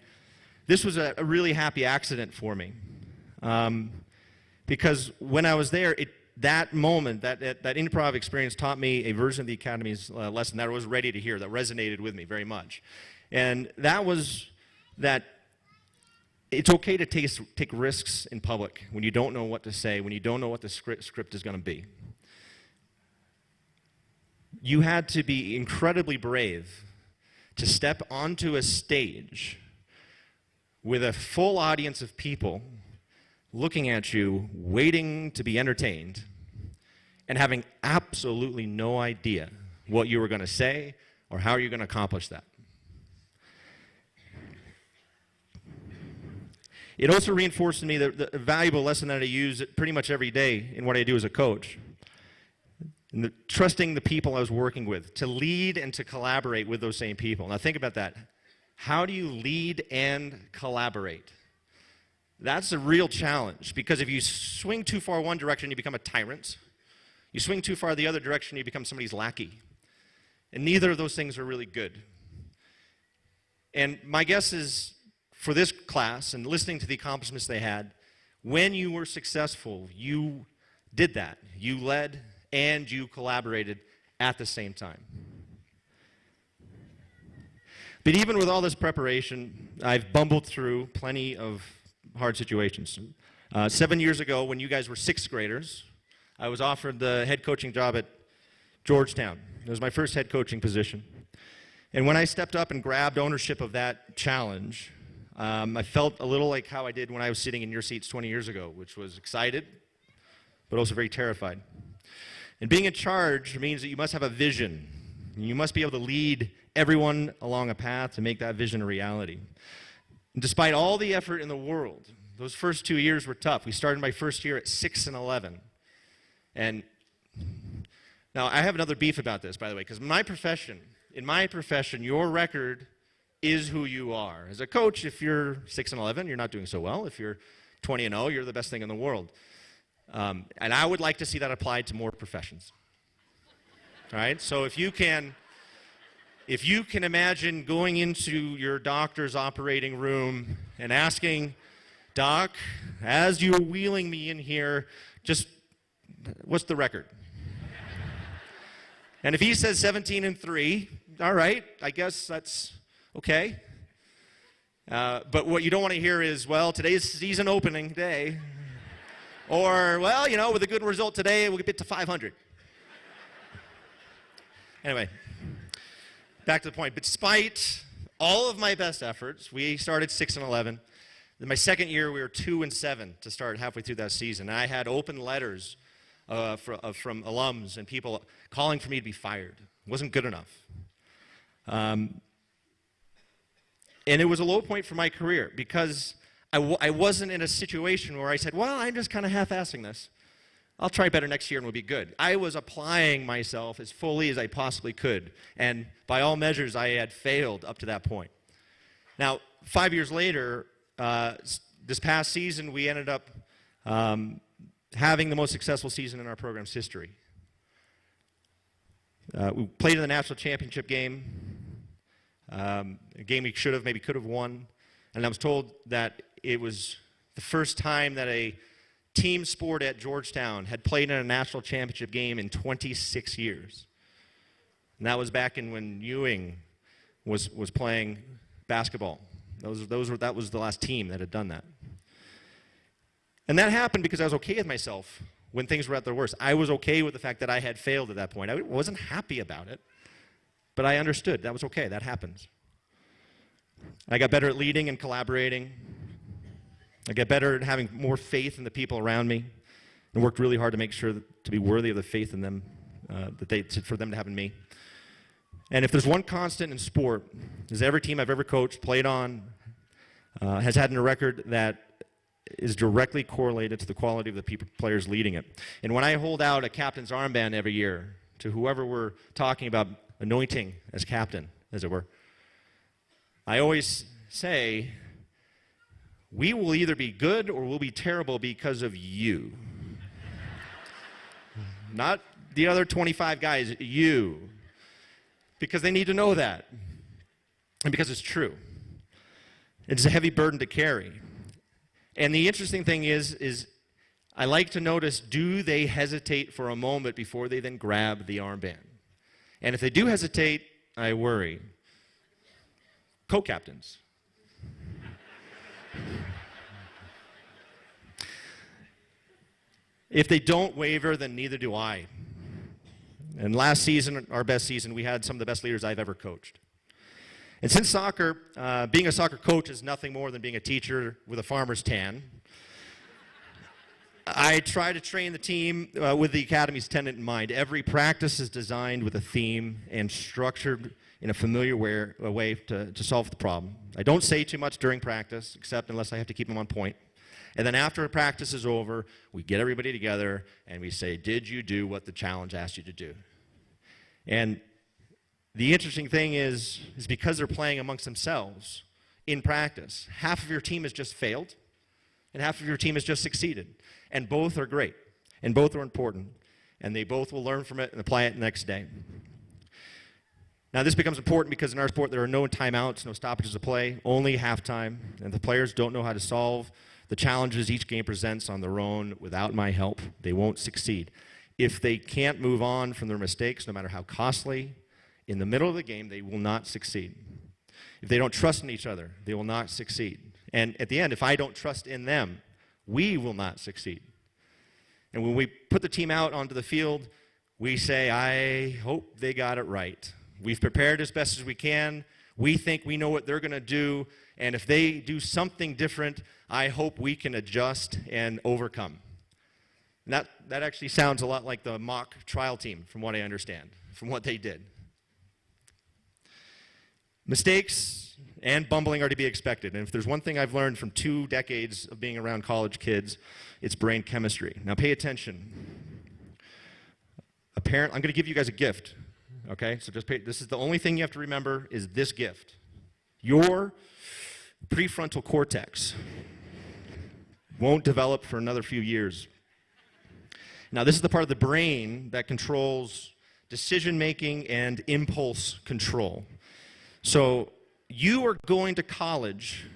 this was a really happy accident for me. Because when I was there, that moment, that improv experience taught me a version of the Academy's lesson that I was ready to hear, that resonated with me very much. And that was that it's okay to take risks in public when you don't know what to say, when you don't know what the script is going to be. You had to be incredibly brave to step onto a stage with a full audience of people looking at you, waiting to be entertained, and having absolutely no idea what you were going to say or how you're going to accomplish that. It also reinforced in me the valuable lesson that I use pretty much every day in what I do as a coach. And trusting the people I was working with to lead and to collaborate with those same people. Now think about that. How do you lead and collaborate? That's a real challenge, because if you swing too far one direction, you become a tyrant. You swing too far the other direction, you become somebody's lackey. And neither of those things are really good. And my guess is, for this class and listening to the accomplishments they had, when you were successful, you did that. You led and you collaborated at the same time. But even with all this preparation, I've bumbled through plenty of hard situations. 7 years ago, when you guys were sixth graders, I was offered the head coaching job at Georgetown. It was my first head coaching position. And when I stepped up and grabbed ownership of that challenge, I felt a little like how I did when I was sitting in your seats 20 years ago, which was excited, but also very terrified. And being in charge means that you must have a vision. You must be able to lead everyone along a path to make that vision a reality. And despite all the effort in the world, those first 2 years were tough. We started my first year at 6-11. And now I have another beef about this, by the way, because in my profession, your record is who you are. As a coach, if you're 6-11, you're not doing so well. If you're 20-0, you're the best thing in the world. And I would like to see that applied to more professions. All right? So if you can imagine going into your doctor's operating room and asking, Doc, as you're wheeling me in here, just what's the record? And if he says 17-3, all right, I guess that's okay. But what you don't want to hear is, well, today's season opening day. Or, well, you know, with a good result today, we'll get to 500. Anyway, back to the point. But despite all of my best efforts, we started 6-11. In my second year, we were 2-7 to start halfway through that season. And I had open letters from alums and people calling for me to be fired. It wasn't good enough. And it was a low point for my career because I wasn't in a situation where I said, well, I'm just kind of half-assing this. I'll try better next year and we'll be good. I was applying myself as fully as I possibly could. And by all measures, I had failed up to that point. Now, 5 years later, this past season, we ended up having the most successful season in our program's history. We played in the national championship game, a game we should have, maybe could have won. And I was told that it was the first time that a team sport at Georgetown had played in a national championship game in 26 years. And that was back in when Ewing was playing basketball. That was the last team that had done that. And that happened because I was okay with myself when things were at their worst. I was okay with the fact that I had failed at that point. I wasn't happy about it, but I understood that was okay. That happens. I got better at leading and collaborating. I got better at having more faith in the people around me, and worked really hard to make sure to be worthy of the faith in them, for them to have in me. And if there's one constant in sport, is every team I've ever coached, played on, has had a record that is directly correlated to the quality of the players leading it. And when I hold out a captain's armband every year to whoever we're talking about anointing as captain, as it were, I always say, we will either be good or we'll be terrible because of you. Not the other 25 guys, you. Because they need to know that. And because it's true. It's a heavy burden to carry. And the interesting thing is I like to notice, do they hesitate for a moment before they then grab the armband? And if they do hesitate, I worry. Co-captains. If they don't waver, then neither do I. And last season, our best season, we had some of the best leaders I've ever coached. And since soccer, being a soccer coach is nothing more than being a teacher with a farmer's tan. I try to train the team with the Academy's tenet in mind. Every practice is designed with a theme and structured in a familiar way to solve the problem. I don't say too much during practice, except unless I have to keep them on point. And then after practice is over, we get everybody together and we say, did you do what the challenge asked you to do? And the interesting thing is because they're playing amongst themselves in practice, half of your team has just failed and half of your team has just succeeded. And both are great and both are important. And they both will learn from it and apply it the next day. Now, this becomes important because in our sport there are no timeouts, no stoppages of play, only halftime. And the players don't know how to solve the challenges each game presents on their own without my help. They won't succeed. If they can't move on from their mistakes, no matter how costly, in the middle of the game, they will not succeed. If they don't trust in each other, they will not succeed. And at the end, if I don't trust in them, we will not succeed. And when we put the team out onto the field, we say, I hope they got it right. We've prepared as best as we can. We think we know what they're going to do. And if they do something different, I hope we can adjust and overcome. And that actually sounds a lot like the mock trial team, from what I understand, from what they did. Mistakes and bumbling are to be expected. And if there's one thing I've learned from 2 decades of being around college kids, it's brain chemistry. Now pay attention. I'm going to give you guys a gift. Okay? So this is the only thing you have to remember is this gift. Your prefrontal cortex won't develop for another few years. Now, this is the part of the brain that controls decision making and impulse control. So, you are going to college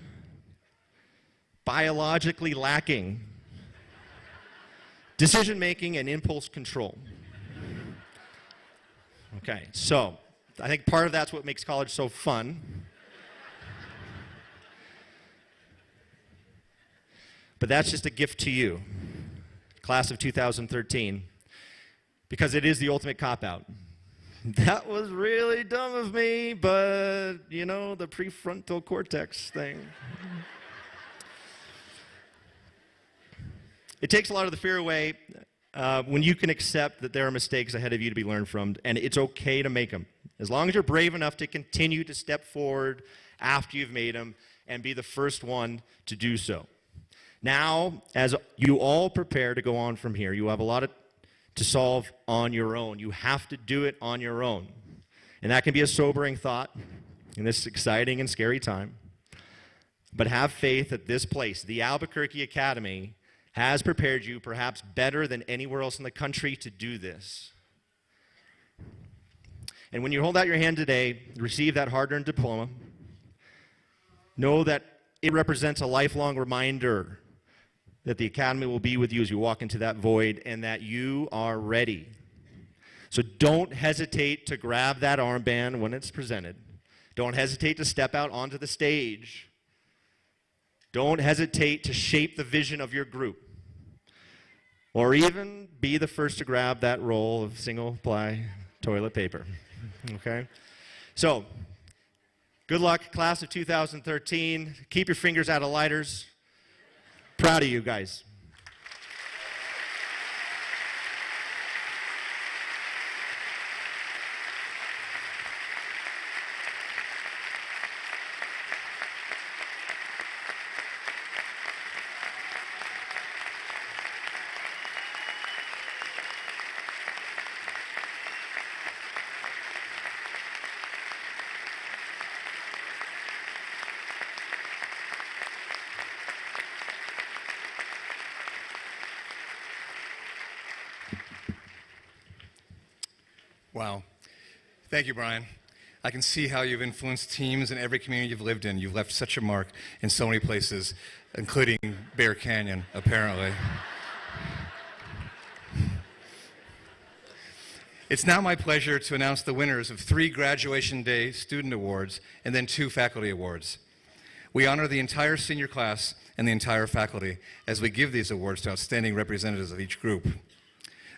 biologically lacking decision making and impulse control. Okay, so I think part of that's what makes college so fun. But that's just a gift to you, class of 2013, because it is the ultimate cop-out. That was really dumb of me, but, you know, the prefrontal cortex thing. It takes a lot of the fear away when you can accept that there are mistakes ahead of you to be learned from, and it's okay to make them. As long as you're brave enough to continue to step forward after you've made them and be the first one to do so. Now, as you all prepare to go on from here, you have a lot to solve on your own. You have to do it on your own. And that can be a sobering thought in this exciting and scary time. But have faith that this place, the Albuquerque Academy, has prepared you perhaps better than anywhere else in the country to do this. And when you hold out your hand today, receive that hard-earned diploma, know that it represents a lifelong reminder that the Academy will be with you as you walk into that void and that you are ready. So don't hesitate to grab that armband when it's presented. Don't hesitate to step out onto the stage. Don't hesitate to shape the vision of your group. Or even be the first to grab that roll of single-ply toilet paper. Okay? So, good luck, class of 2013. Keep your fingers out of lighters. Proud of you guys. Wow. Thank you, Brian. I can see how you've influenced teams in every community you've lived in. You've left such a mark in so many places, including Bear Canyon, apparently. It's now my pleasure to announce the winners of 3 Graduation Day Student Awards and then 2 Faculty Awards. We honor the entire senior class and the entire faculty as we give these awards to outstanding representatives of each group.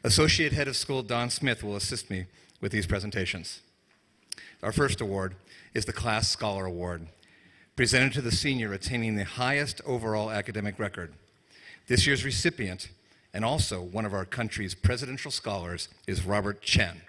Associate Head of School Don Smith will assist me with these presentations. Our first award is the Class Scholar Award, presented to the senior attaining the highest overall academic record. This year's recipient, and also one of our country's presidential scholars, is Robert Chen.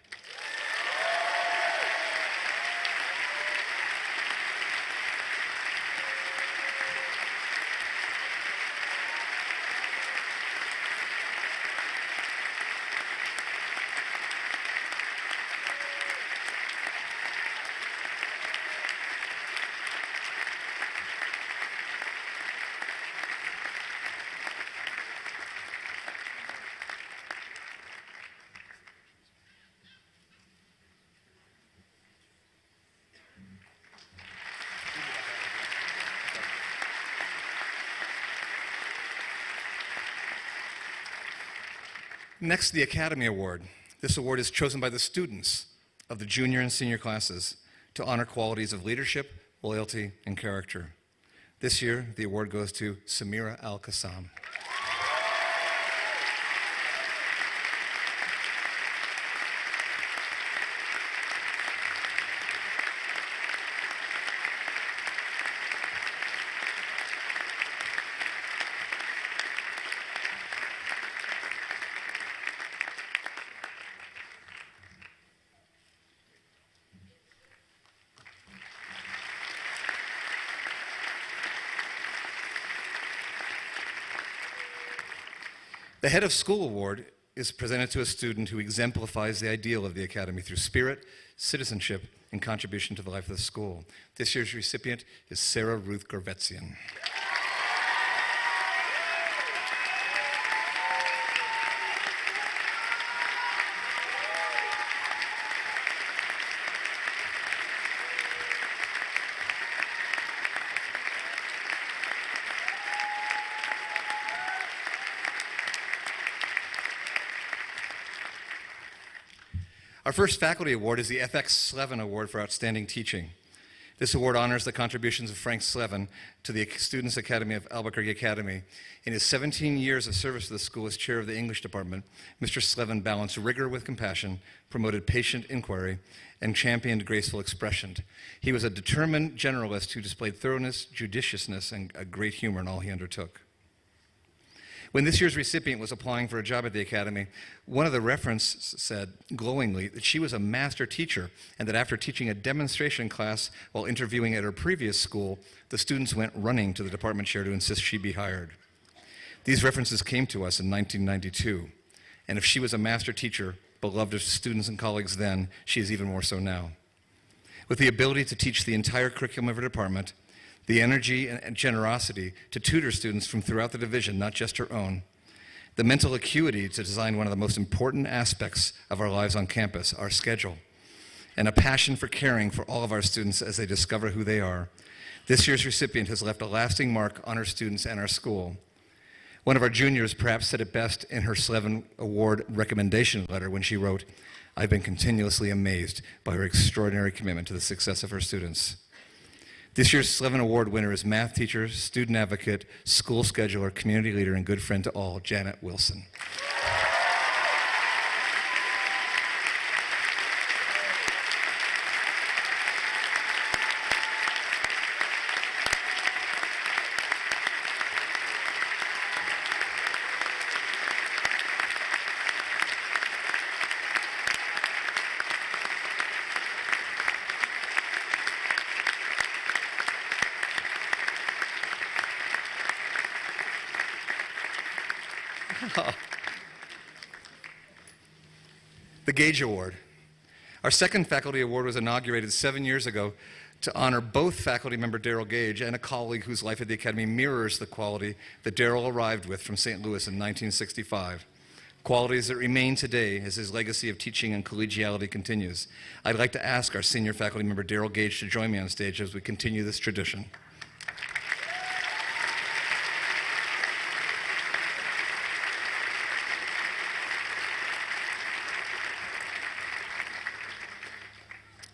Next, the Academy Award. This award is chosen by the students of the junior and senior classes to honor qualities of leadership, loyalty, and character. This year, the award goes to Samira Al-Qassam. The Head of School Award is presented to a student who exemplifies the ideal of the Academy through spirit, citizenship, and contribution to the life of the school. This year's recipient is Sarah Ruth Gorvetzian. Our first faculty award is the FX Slevin Award for Outstanding Teaching. This award honors the contributions of Frank Slevin to the Students' Academy of Albuquerque Academy. In his 17 years of service to the school as chair of the English department, Mr. Slevin balanced rigor with compassion, promoted patient inquiry, and championed graceful expression. He was a determined generalist who displayed thoroughness, judiciousness, and a great humor in all he undertook. When this year's recipient was applying for a job at the Academy, one of the referents said glowingly that she was a master teacher and that after teaching a demonstration class while interviewing at her previous school, the students went running to the department chair to insist she be hired. These references came to us in 1992, and if she was a master teacher, beloved of students and colleagues then, she is even more so now. With the ability to teach the entire curriculum of her department, the energy and generosity to tutor students from throughout the division, not just her own, the mental acuity to design one of the most important aspects of our lives on campus, our schedule, and a passion for caring for all of our students as they discover who they are. This year's recipient has left a lasting mark on her students and our school. One of our juniors perhaps said it best in her Slevin Award recommendation letter when she wrote, "I've been continuously amazed by her extraordinary commitment to the success of her students." This year's Slevin Award winner is math teacher, student advocate, school scheduler, community leader, and good friend to all, Janet Wilson. The Gage Award. Our second faculty award was inaugurated 7 years ago to honor both faculty member Daryl Gage and a colleague whose life at the Academy mirrors the quality that Daryl arrived with from St. Louis in 1965. Qualities that remain today as his legacy of teaching and collegiality continues. I'd like to ask our senior faculty member Daryl Gage to join me on stage as we continue this tradition.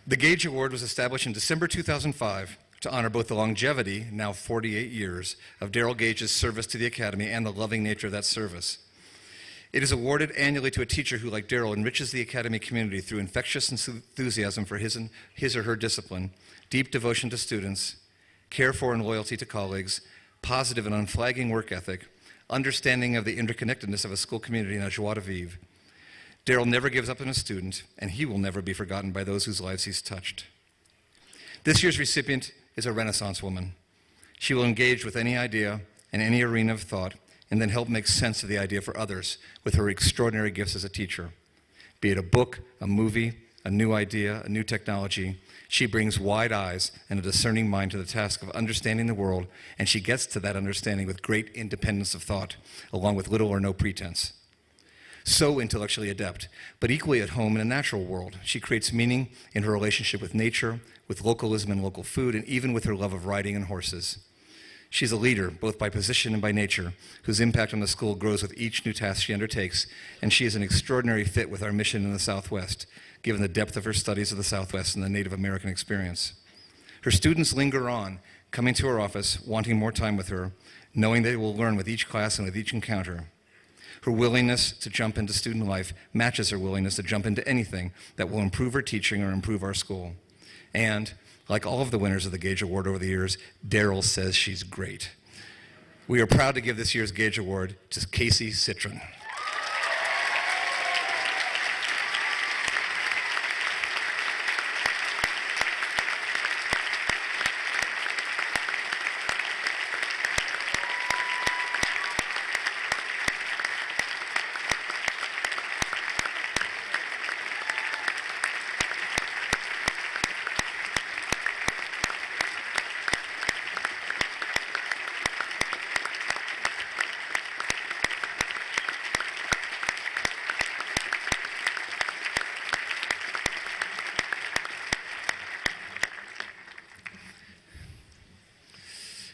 The Gage Award was established in December 2005 to honor both the longevity, now 48 years, of Daryl Gage's service to the Academy and the loving nature of that service. It is awarded annually to a teacher who, like Daryl, enriches the Academy community through infectious enthusiasm for his or her discipline, deep devotion to students, care for and loyalty to colleagues, positive and unflagging work ethic, understanding of the interconnectedness of a school community, and a joie de vivre. Daryl never gives up on a student, and he will never be forgotten by those whose lives he's touched. This year's recipient is a Renaissance woman. She will engage with any idea in any arena of thought and then help make sense of the idea for others with her extraordinary gifts as a teacher. Be it a book, a movie, a new idea, a new technology, she brings wide eyes and a discerning mind to the task of understanding the world, and she gets to that understanding with great independence of thought, along with little or no pretense. So intellectually adept, but equally at home in a natural world. She creates meaning in her relationship with nature, with localism and local food, and even with her love of riding and horses. She's a leader, both by position and by nature, whose impact on the school grows with each new task she undertakes, and she is an extraordinary fit with our mission in the Southwest, given the depth of her studies of the Southwest and the Native American experience. Her students linger on, coming to her office, wanting more time with her, knowing they will learn with each class and with each encounter. Her willingness to jump into student life matches her willingness to jump into anything that will improve her teaching or improve our school. And, like all of the winners of the Gage Award over the years, Daryl says she's great. We are proud to give this year's Gage Award to Casey Citron.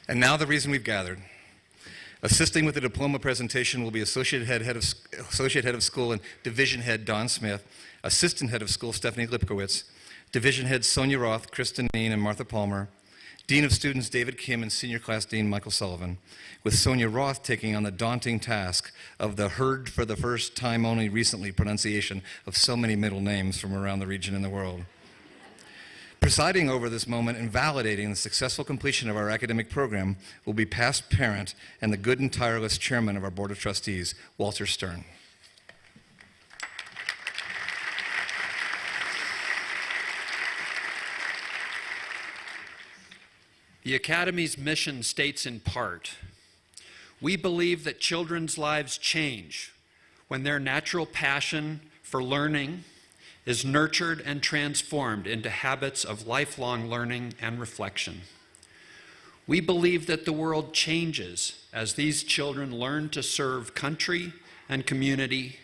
And now the reason we've gathered. Assisting with the diploma presentation will be Associate Head of School and Division Head Don Smith, Assistant Head of School Stephanie Lipkowitz, Division Heads Sonia Roth, Kristen Neen, and Martha Palmer, Dean of Students David Kim, and Senior Class Dean Michael Sullivan, with Sonia Roth taking on the daunting task of the heard for the first time only recently pronunciation of so many middle names from around the region and the world. Presiding over this moment and validating the successful completion of our academic program will be past parent and the good and tireless chairman of our Board of Trustees, Walter Stern. The Academy's mission states in part, we believe that children's lives change when their natural passion for learning is nurtured and transformed into habits of lifelong learning and reflection. We believe that the world changes as these children learn to serve country and community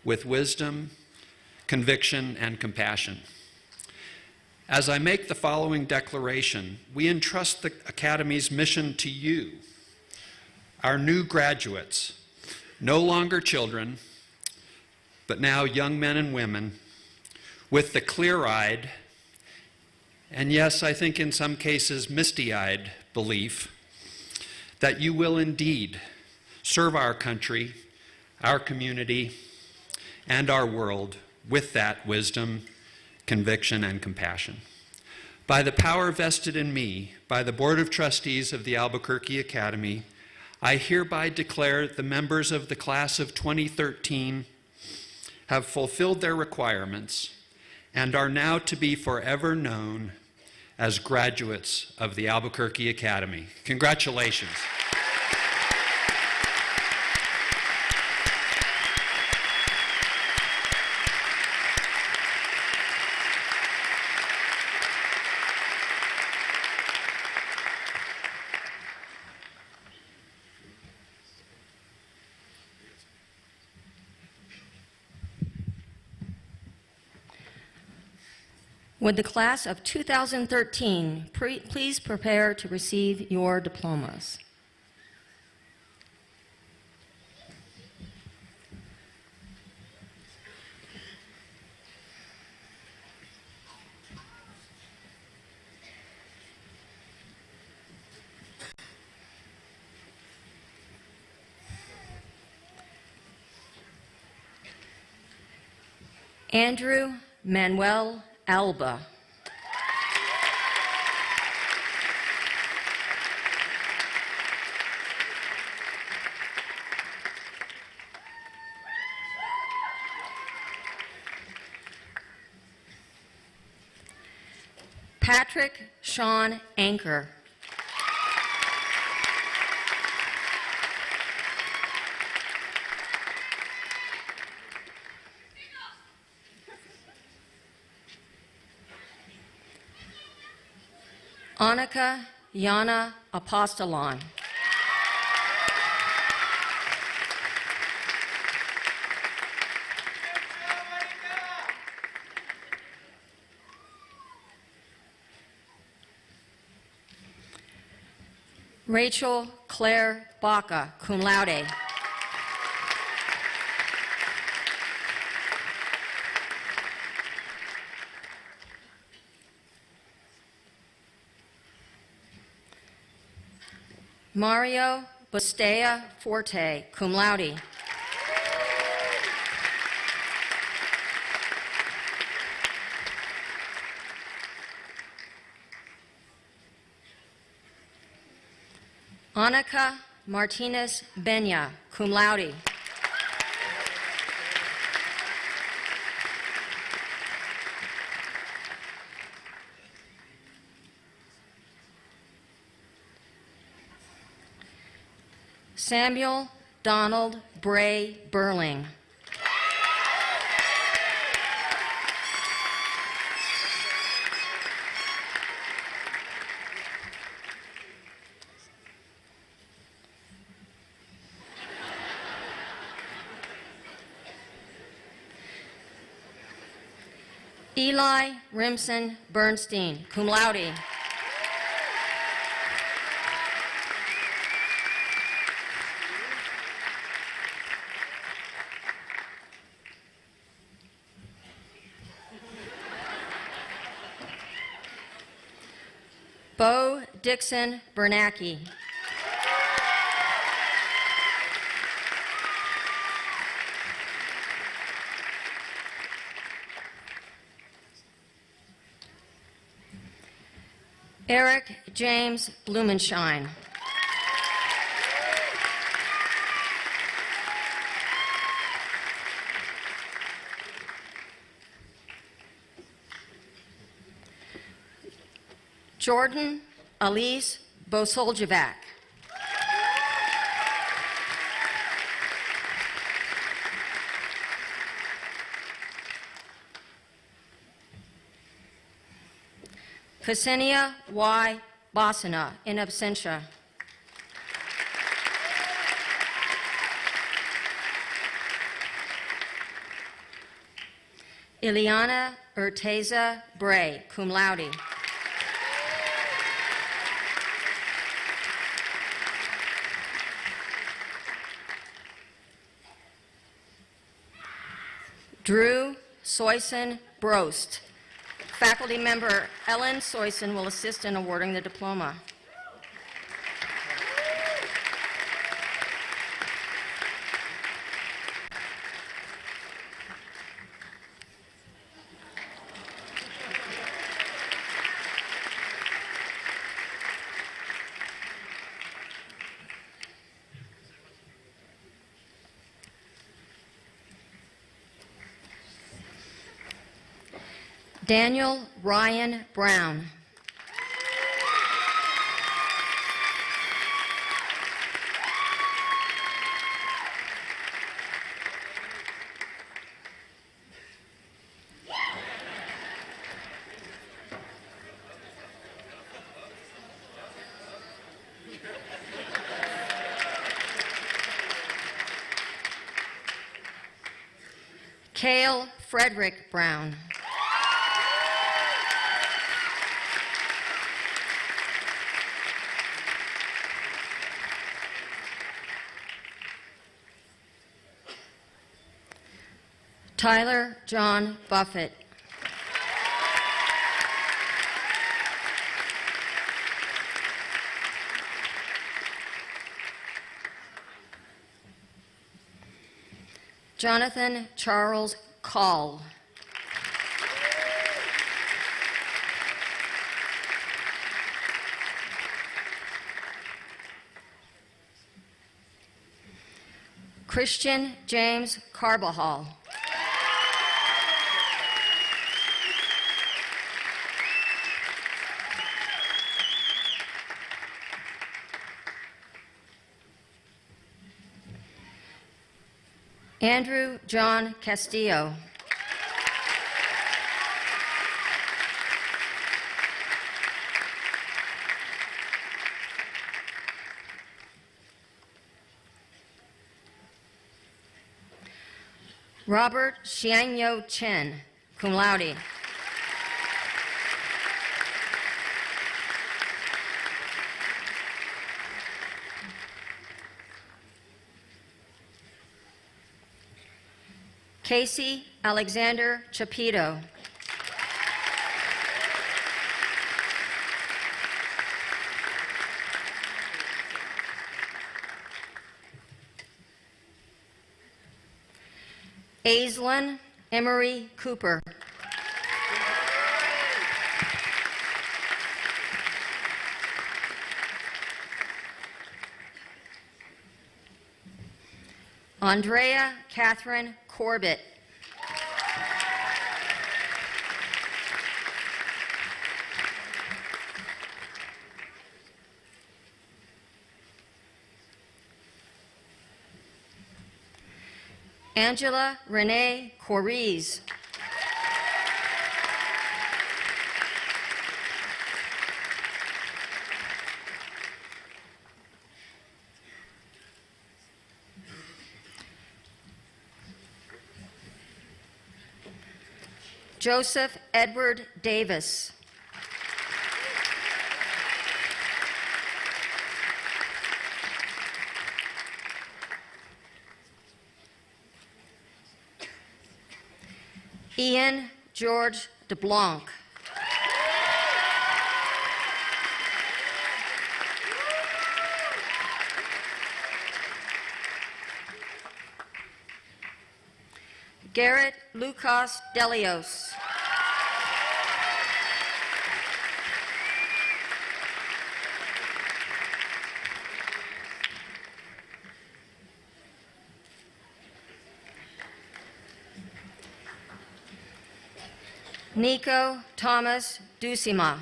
with wisdom, conviction, and compassion. As I make the following declaration, we entrust the Academy's mission to you, our new graduates, no longer children, but now young men and women, with the clear-eyed, and yes, I think in some cases misty-eyed belief that you will indeed serve our country, our community, and our world with that wisdom, conviction, and compassion. By the power vested in me by the Board of Trustees of the Albuquerque Academy, I hereby declare the members of the class of 2013 have fulfilled their requirements and are now to be forever known as graduates of the Albuquerque Academy. Congratulations. Would the class of 2013 please prepare to receive your diplomas? Andrew Manuel Alba. Patrick Sean Anker. Annika Yana Apostolon. Rachel Claire Baca, cum laude. Mario Bustea Forte, cum laude. Annika Martinez Benya, cum laude. Samuel Donald Bray Burling. Eli Rimson Bernstein, cum laude. Bo Dixon Bernacki. Eric James Blumenschein. Jordan Elise Bosoljevac. Ksenia Y. Bosina, in absentia. Ileana Urteza Bray, cum laude. Drew Soyson Brost. Faculty member Ellen Soyson will assist in awarding the diploma. Daniel Ryan Brown. Cale Frederick Brown. Tyler John Buffett. Jonathan Charles Call. Christian James Carbajal. Andrew John Castillo. Robert Xiangyo Chen, cum laude. Casey Alexander Chapito. Aislinn Emery Cooper. Andrea Catherine Corbett. Angela Renee Coriz. Joseph Edward Davis. Ian George DeBlanc. Garrett Lucas Delios. Nico Thomas Dusima.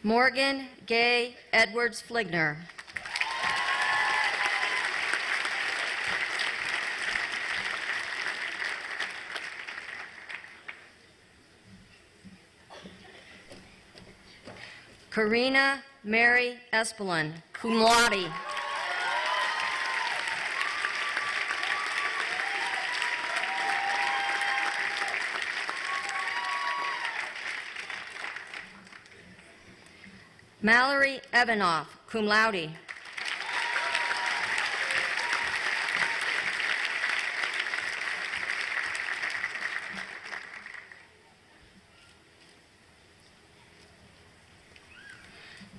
Morgan Gay Edwards Fligner. Karina Mary Espelin, cum laude. Mallory Evanoff, cum laude.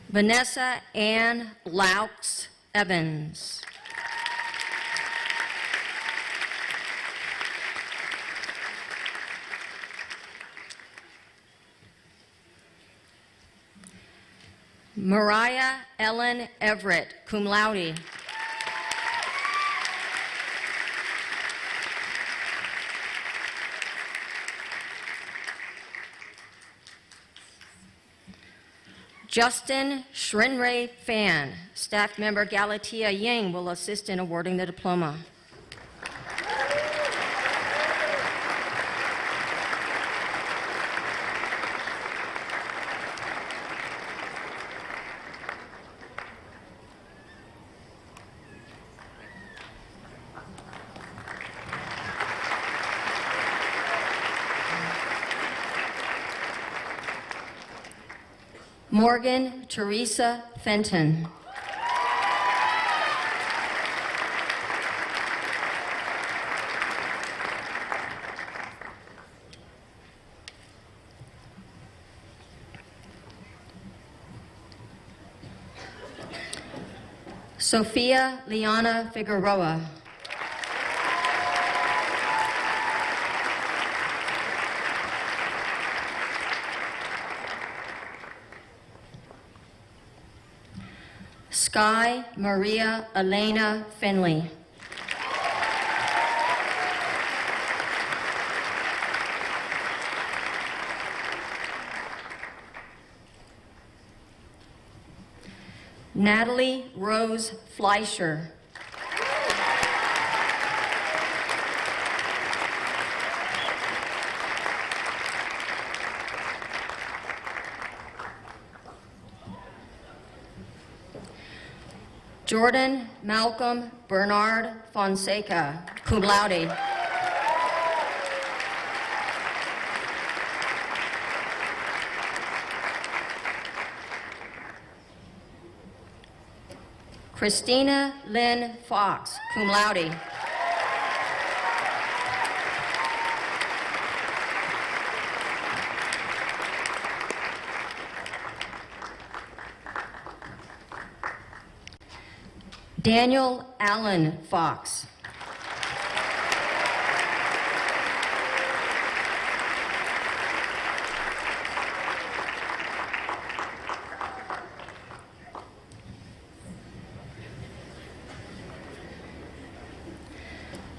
Vanessa Ann Laux Evans. Mariah Ellen Everett, cum laude. Justin Shrinray Fan, staff member Galatia Ying will assist in awarding the diploma. Morgan Teresa Fenton. Sophia Liana Figueroa. Sky Maria Elena Finley. Natalie Rose Fleischer. Jordan Malcolm Bernard Fonseca, cum laude. Christina Lynn Fox, cum laude. Daniel Allen Fox.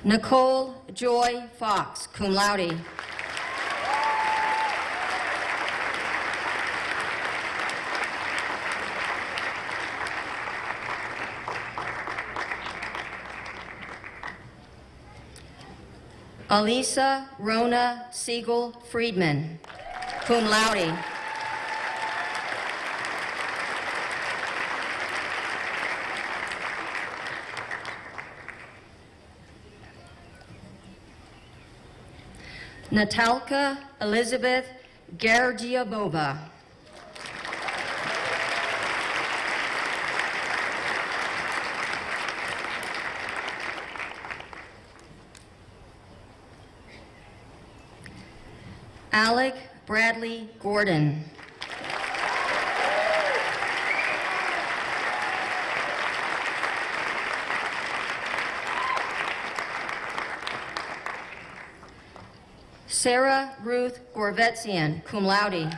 Nicole Joy Fox, cum laude. Alisa Rona Siegel Friedman, cum laude. Natalka Elizabeth Gergiabova. Alec Bradley Gordon. Sarah Ruth Gorvetzian, cum laude.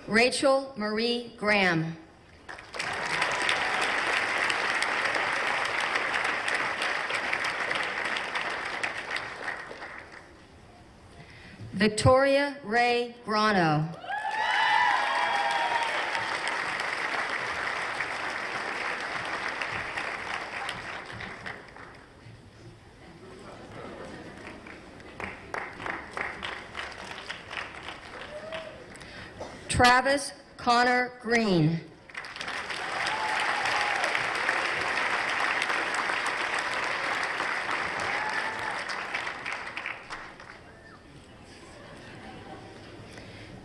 Rachel Marie Graham. Victoria Ray Grano. Travis Connor Green.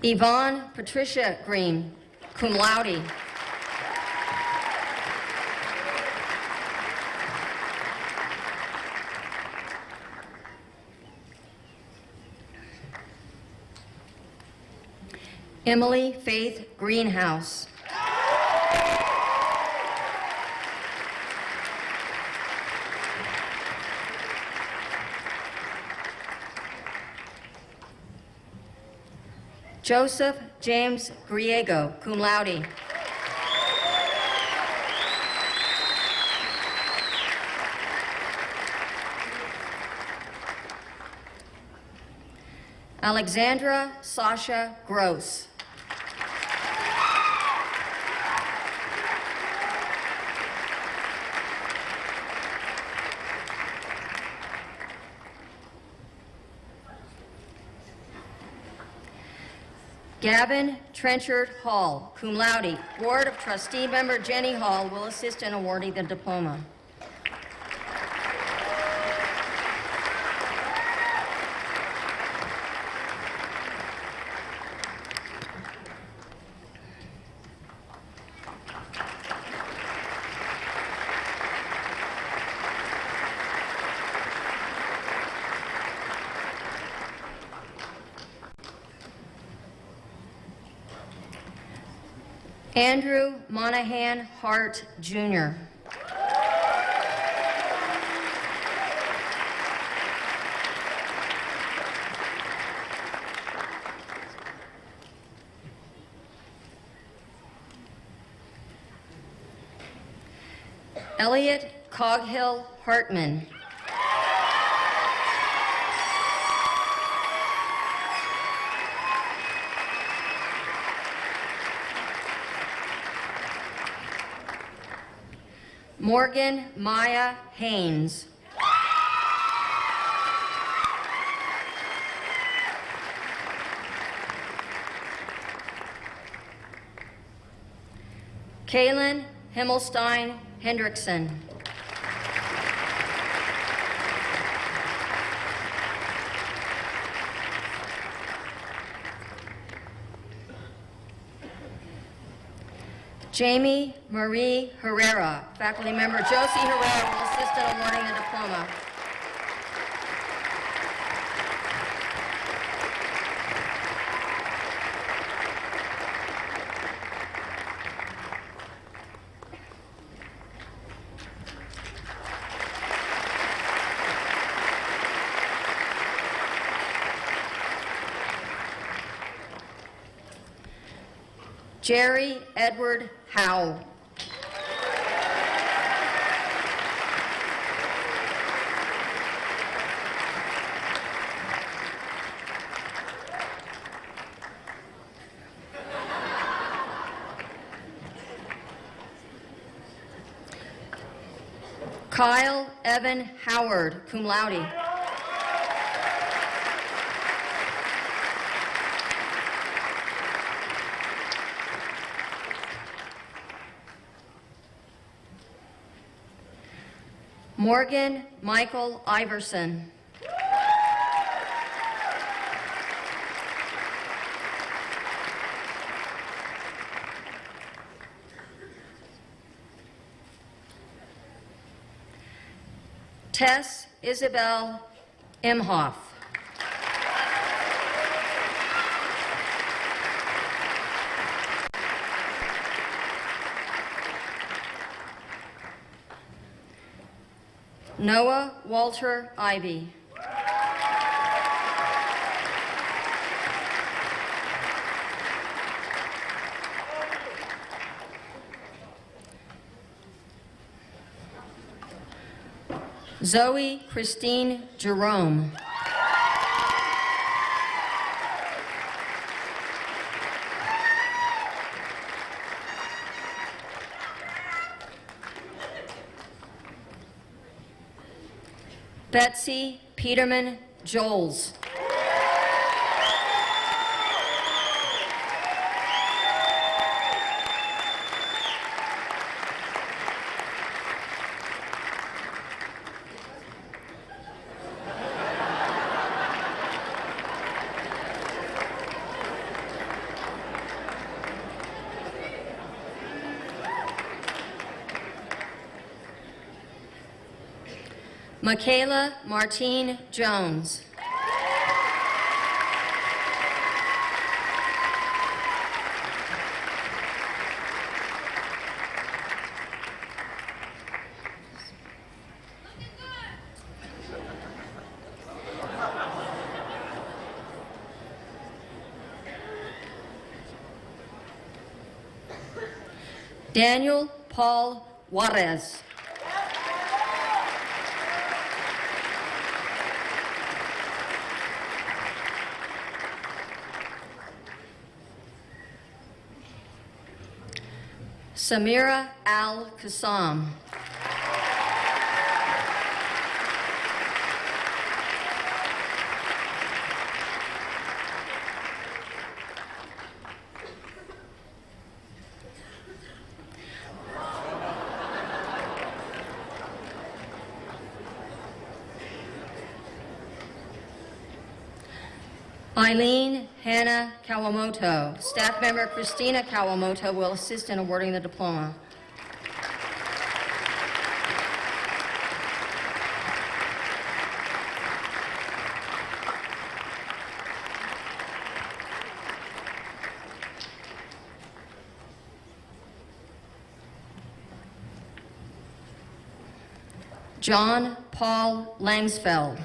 Yvonne Patricia Green, cum laude. Emily Faith Greenhouse. Joseph James Griego, cum laude. Alexandra Sasha Gross. Gavin Trenchard Hall, cum laude. Board of Trustee member Jenny Hall will assist in awarding the diploma. Andrew Monahan Hart, Jr. Elliot Coghill Hartman. Morgan Maya Haynes. Kaylin Himmelstein Hendrickson. Jamie Marie Herrera. Faculty member Josie Herrera will assist in awarding the diploma. Jerry Edward Howe. Kyle Evan Howard, cum laude. Morgan Michael Iverson. Tess Isabel Imhoff. Noah Walter Ivy. Zoe Christine Jerome. Betsy Peterman Joles. Michaela Martine Jones. Daniel Paul Juarez. Samira Al-Qassam. Eileen Hannah Kawamoto. Staff member Christina Kawamoto will assist in awarding the diploma. John Paul Langsfeld.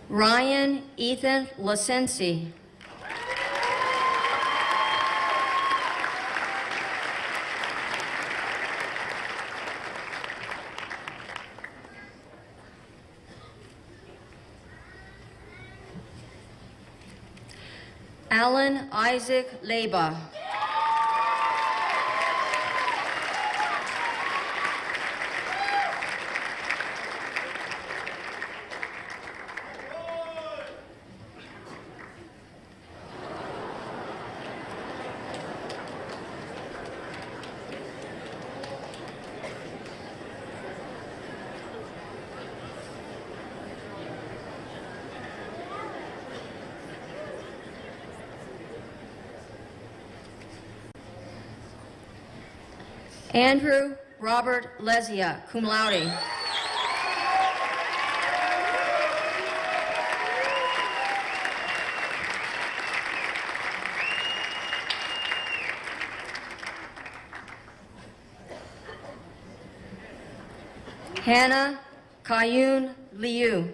Ryan Ethan Lasensi. Alan Isaac Leba. Andrew Robert Lesia, cum laude. Hannah Kayun Liu.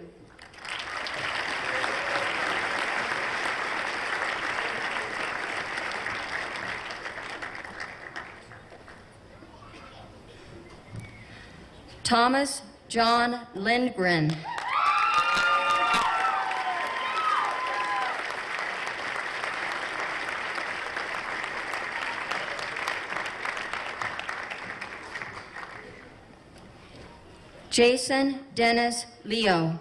Thomas John Lindgren. Jason Dennis Leo.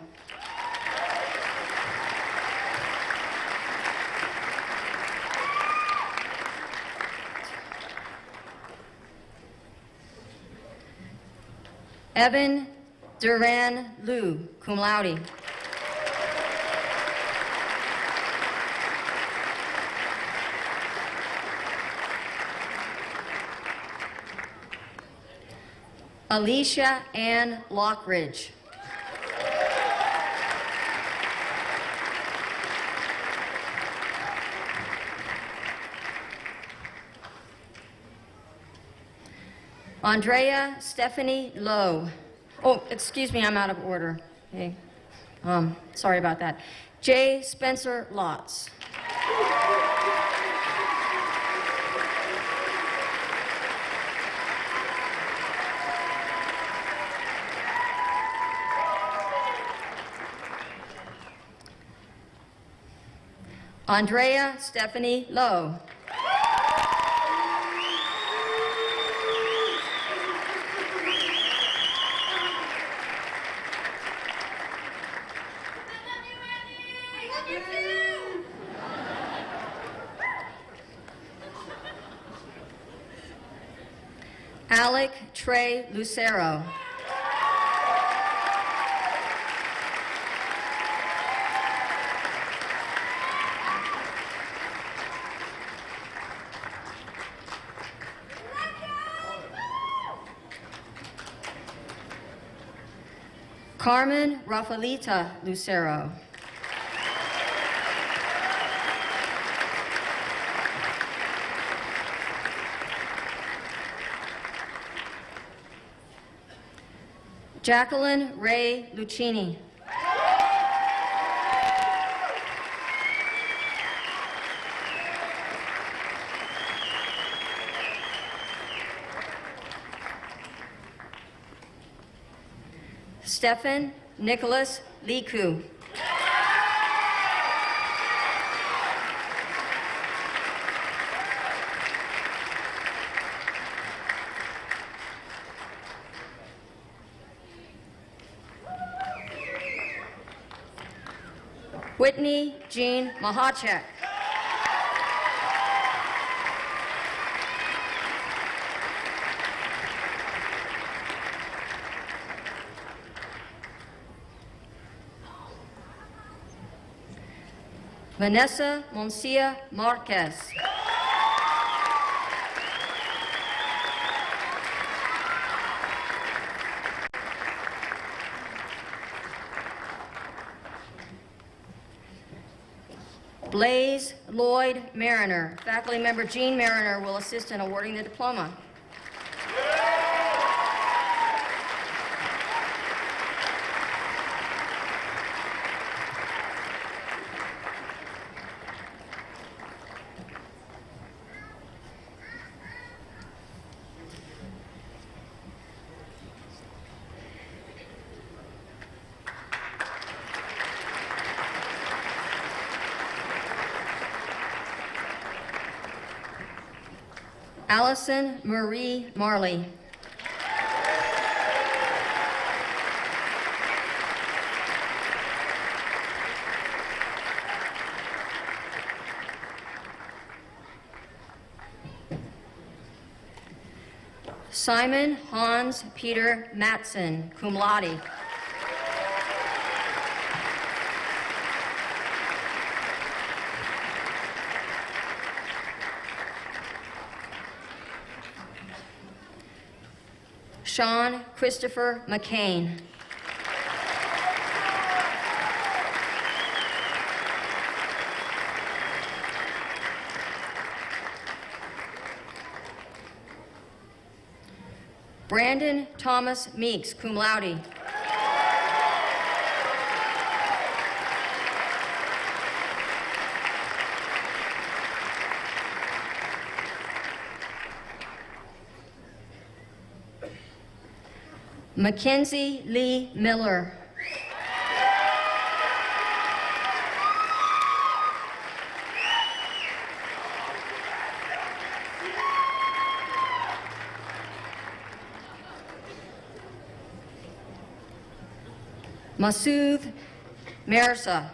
Evan Duran Liu, cum laude. Alicia Ann Lockridge. Andrea Stephanie Lowe. Oh, excuse me, I'm out of order. Okay. Sorry about that. J. Spencer Lotz. Andrea Stephanie Lowe. Alec Trey Lucero. Carmen Rafaelita Lucero. Jacqueline Ray Lucchini. Stephen Nicholas Liku. Whitney Jean Mahachek. Vanessa Moncia Marquez. Blaze Lloyd Mariner. Faculty member Jean Mariner will assist in awarding the diploma. Allison Marie Marley. Simon Hans Peter Matson, cum laude. Sean Christopher McCain. Brandon Thomas Meeks, cum laude. Mackenzie Lee Miller. Masood Mersa.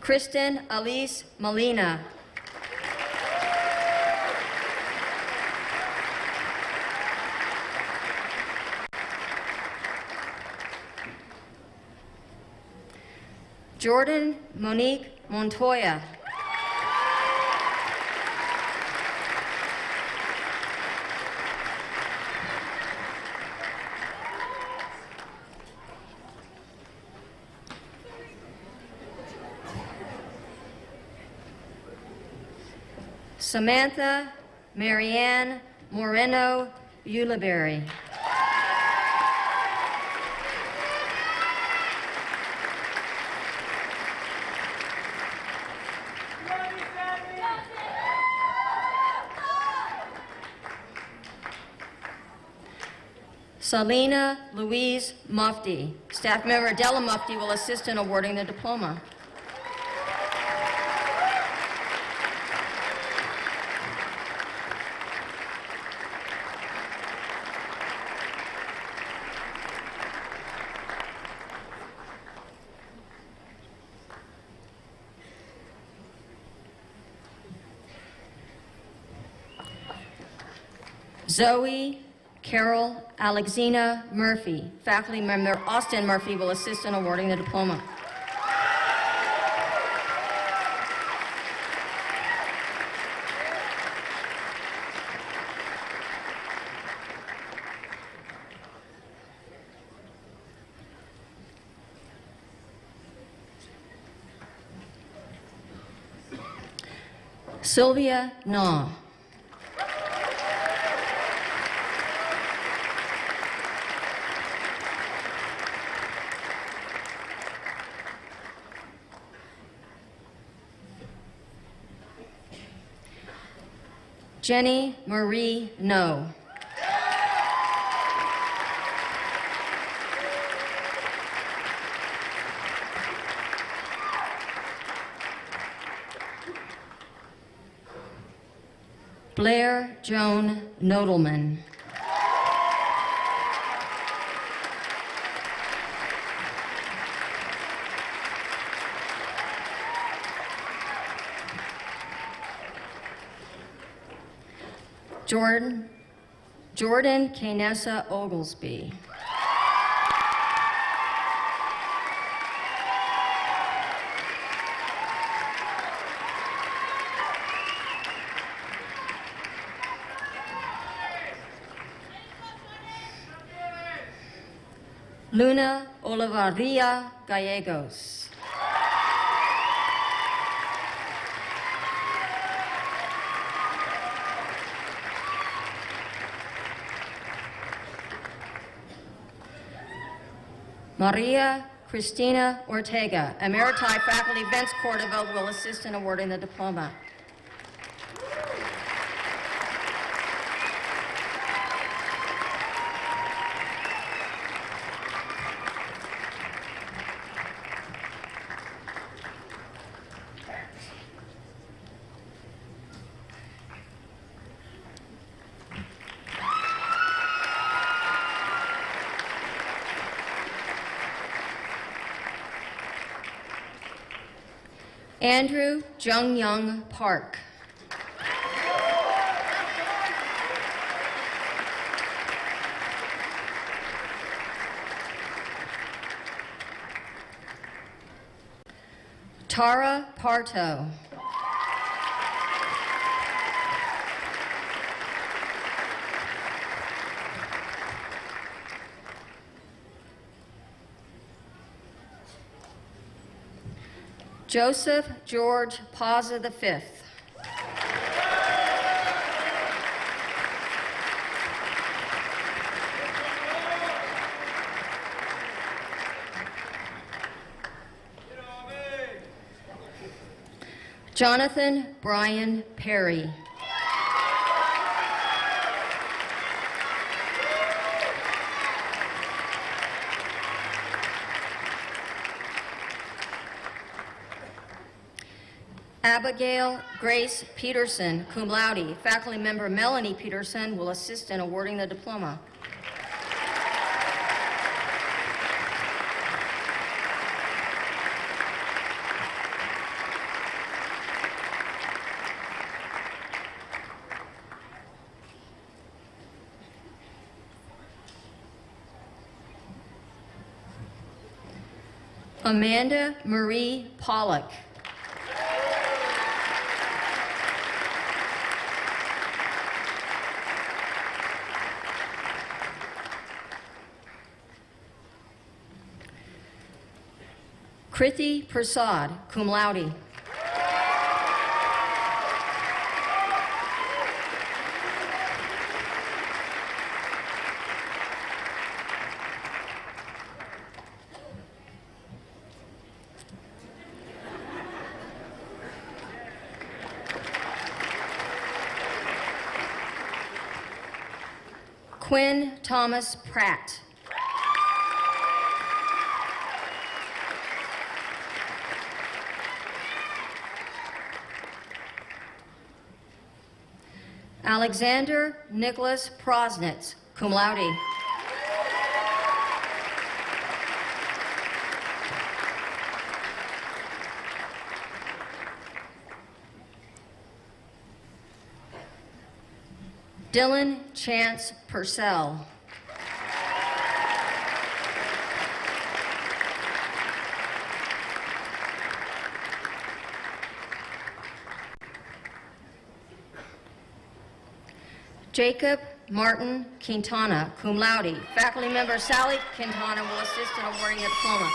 Kristen Elise Molina. Jordan Monique Montoya. Samantha Marianne Moreno Uliberry. Salina Louise Mufti. Staff member Adela Mufti will assist in awarding the diploma. Zoe Carol Alexina Murphy. Faculty member Austin Murphy will assist in awarding the diploma. Sylvia Naw. Jenny Marie No. Blair Joan Nodelman. Jordan Kanessa Oglesby. Luna Olivaria Gallegos. Maria Cristina Ortega, Emeriti Faculty Events Coordinator, will assist in awarding the diploma. Andrew Jung Young Park. Tara Parto. Joseph George Paza V. Jonathan Brian Perry. Abigail Grace Peterson, cum laude. Faculty member Melanie Peterson will assist in awarding the diploma. Amanda Marie Pollock. Kriti Prasad, cum laude. Quinn Thomas Pratt. Alexander Nicholas Prosnitz, cum laude. Dylan Chance Purcell. Jacob Martin Quintana, cum laude. Faculty member Sally Quintana will assist in awarding the diploma.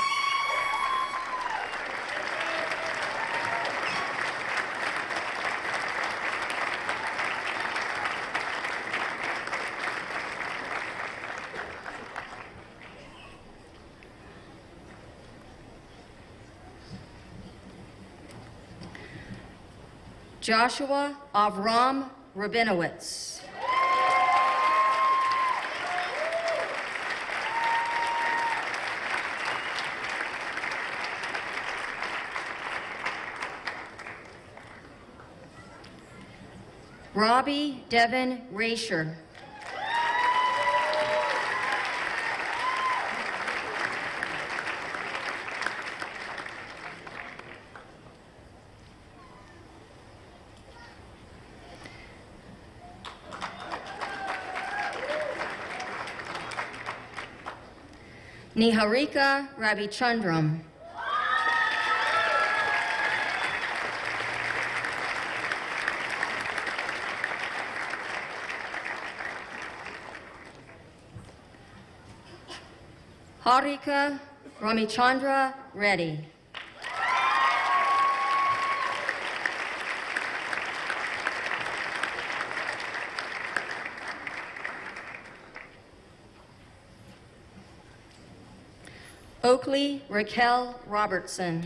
Joshua Avram Rabinowitz. Robbie Devin Rasher. Niharika Ravichandram. Harika Ramichandra Reddy. Oakley Raquel Robertson.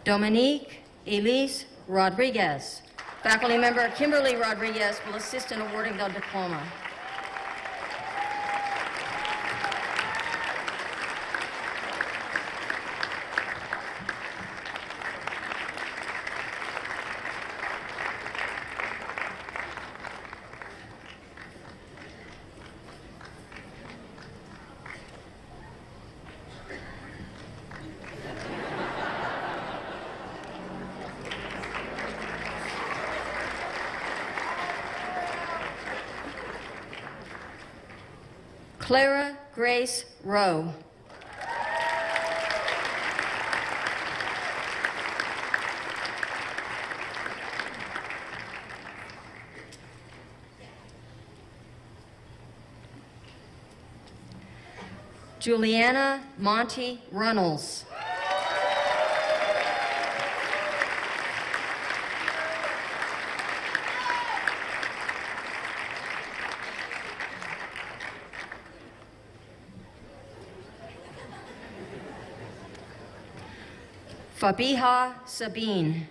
Dominique Elise Rodriguez. Faculty member Kimberly Rodriguez will assist in awarding the diploma. Clara Grace Rowe. Juliana Monty Runnels. Fabiha Sabine.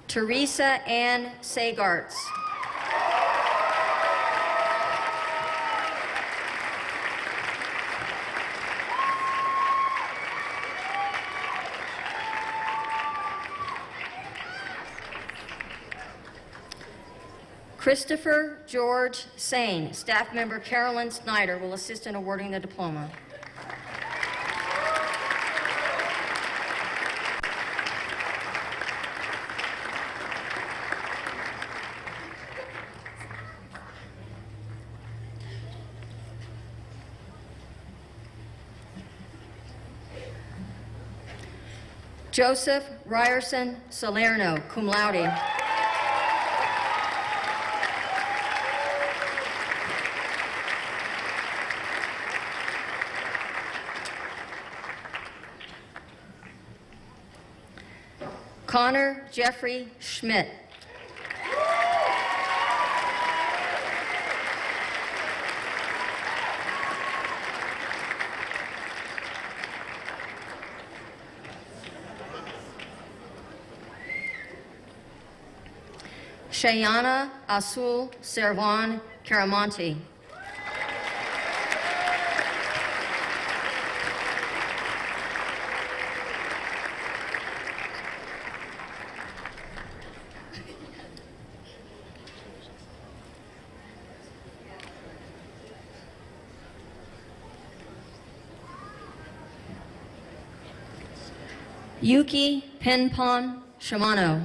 Teresa Ann Sagarts. Christopher George Sane. Staff member Carolyn Snyder will assist in awarding the diploma. Joseph Ryerson Salerno, cum laude. Connor Jeffrey Schmidt. Shayana Asul Servan Caramonte. Yuki Penpon Shimano.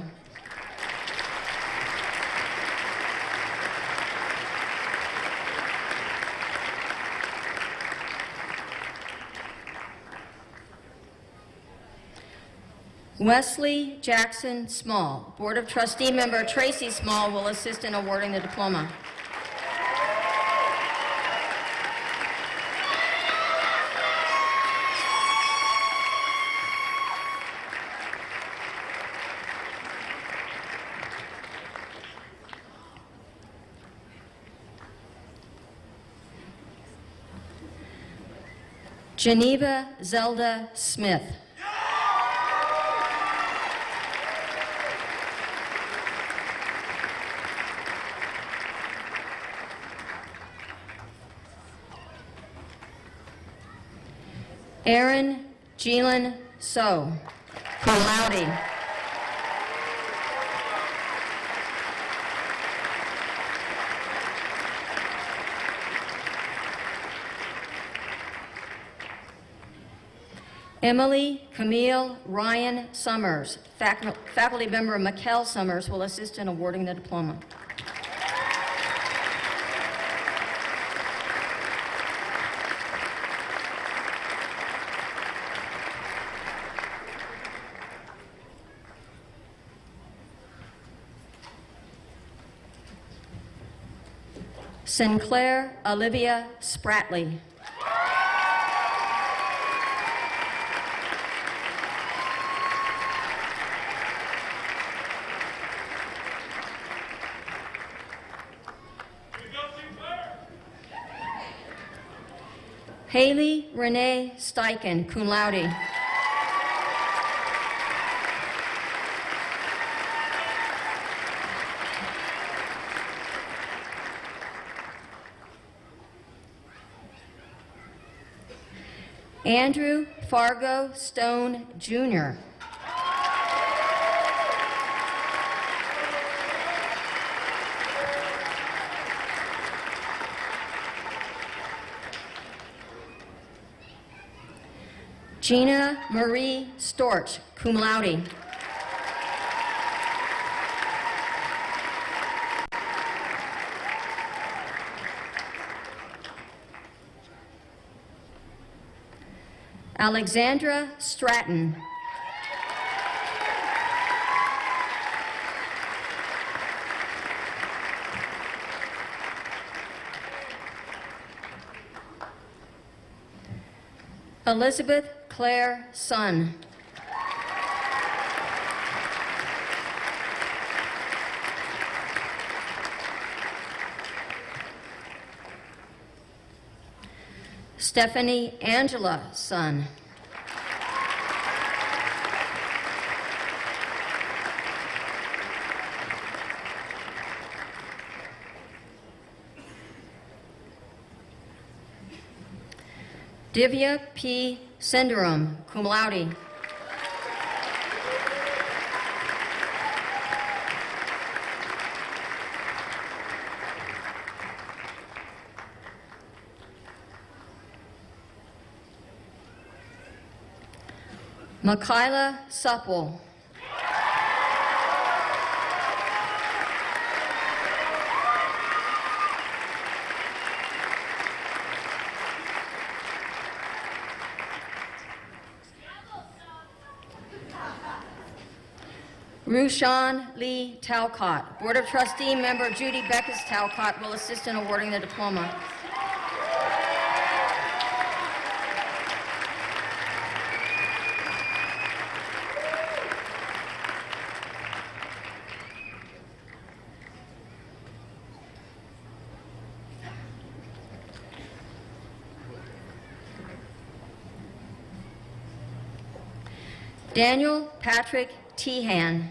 Wesley Jackson Small. Board of Trustee member Tracy Small will assist in awarding the diploma. Geneva Zelda Smith. Aaron Jeelan So, cum laude. Emily Camille Ryan Summers, faculty member Mikkel Summers, will assist in awarding the diploma. Sinclair Olivia Spratley. Haley Renee Steichen, cum laude. Andrew Fargo Stone, Jr. Gina Marie Storch, cum laude. Alexandra Stratton. Elizabeth Claire Sun. Stephanie Angela Sun. Divya P. Senderum, cum laude. Michaela Supple. Rushan Lee Talcott. Board of Trustee member Judy Beckus Talcott will assist in awarding the diploma. Daniel Patrick Tehan.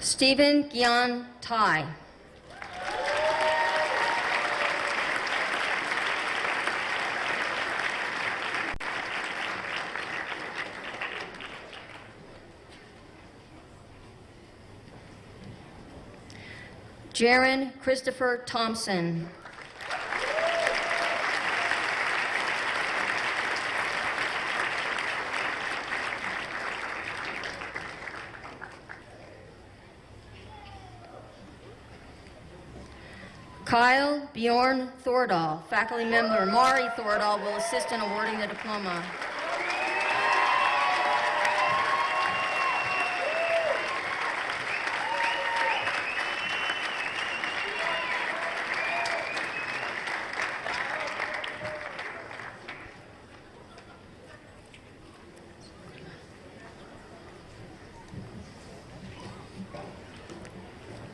Stephen Gyan Tai. Jaron Christopher Thompson. Kyle Bjorn Thordahl, faculty member Mari Thordahl will assist in awarding the diploma.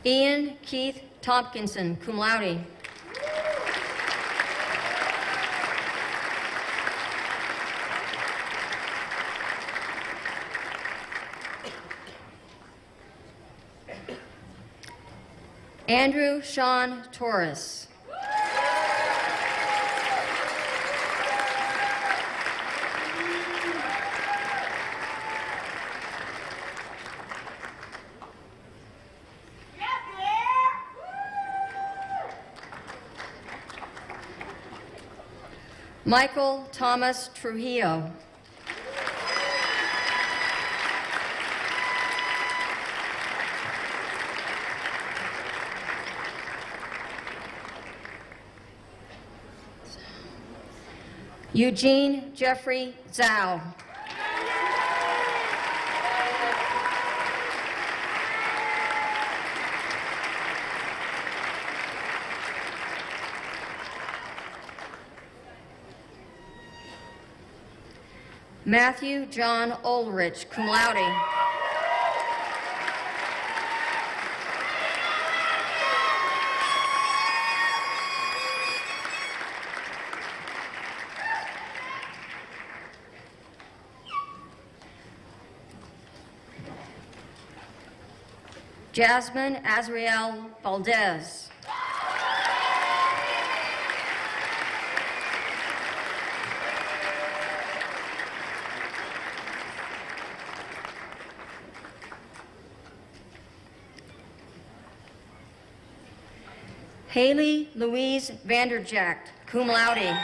Ian Keith Tompkinson, cum laude. Andrew Sean Torres. Michael Thomas Trujillo. Eugene Jeffrey Zhao. Matthew John Ulrich, cum laude. Jasmine Azriel Valdez. Haley Louise Vanderjacht, cum laude.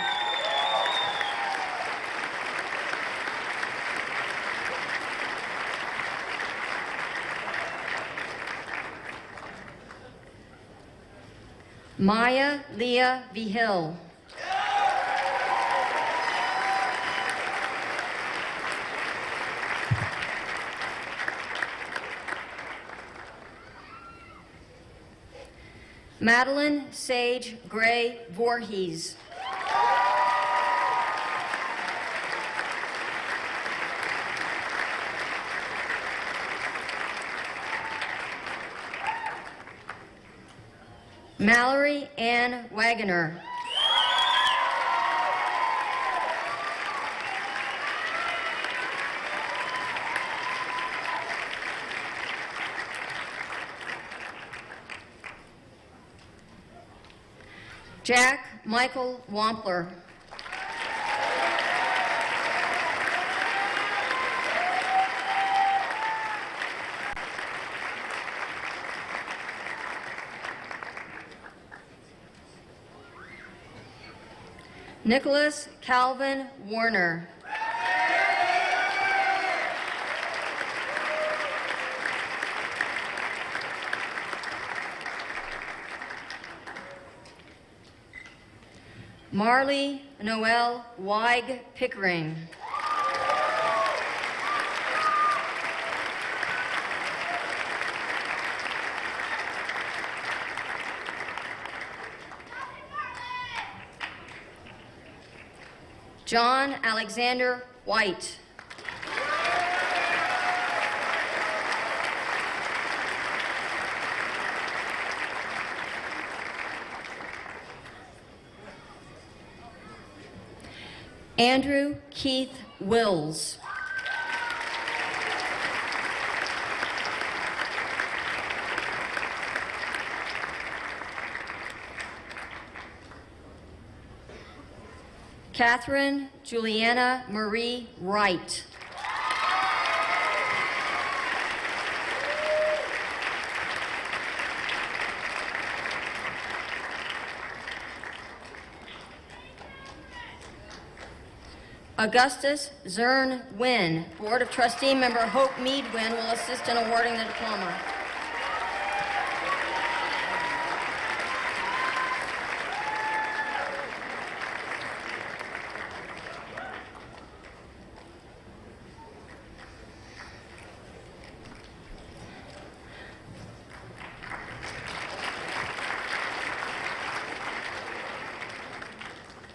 Maya Leah Vigil. Madeline Sage Gray Voorhees. Mallory Ann Wagoner. Jack Michael Wampler. Nicholas Calvin Warner. Marley Noel Weig Pickering. John Alexander White. Andrew Keith Wills. Catherine Juliana Marie Wright. Augustus Zern Wynn. Board of Trustee member Hope Mead Wynn will assist in awarding the diploma.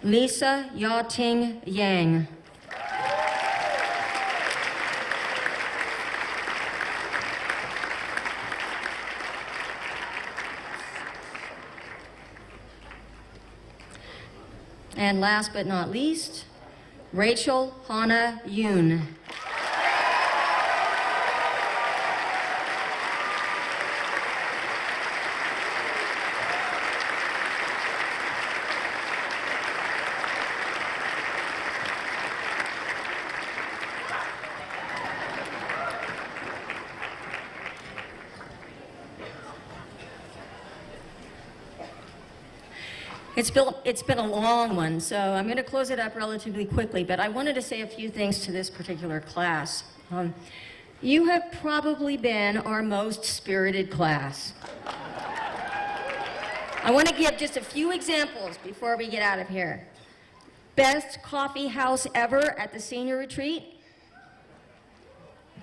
Lisa Yating Yang. And last but not least, Rachel Hannah Yoon. It's been a long one, so I'm going to close it up relatively quickly, but I wanted to say a few things to this particular class. You have probably been our most spirited class. I want to give just a few examples before we get out of here. Best coffee house ever at the senior retreat.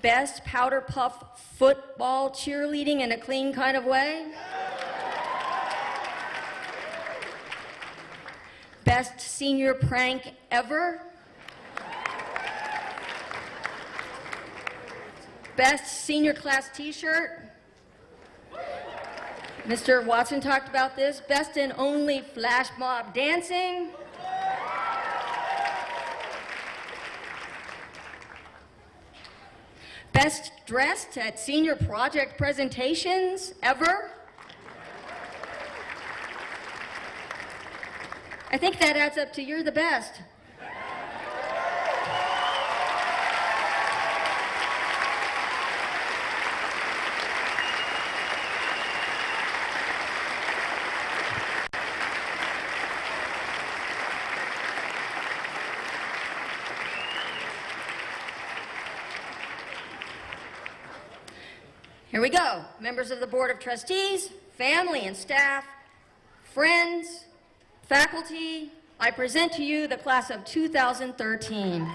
Best powder puff football cheerleading in a clean kind of way. Best senior prank ever. Best senior class t-shirt. Mr. Watson talked about this. Best and only flash mob dancing. Best dressed at senior project presentations ever. I think that adds up to you're the best. Here we go. Members of the Board of Trustees, family and staff, friends, faculty, I present to you the class of 2013.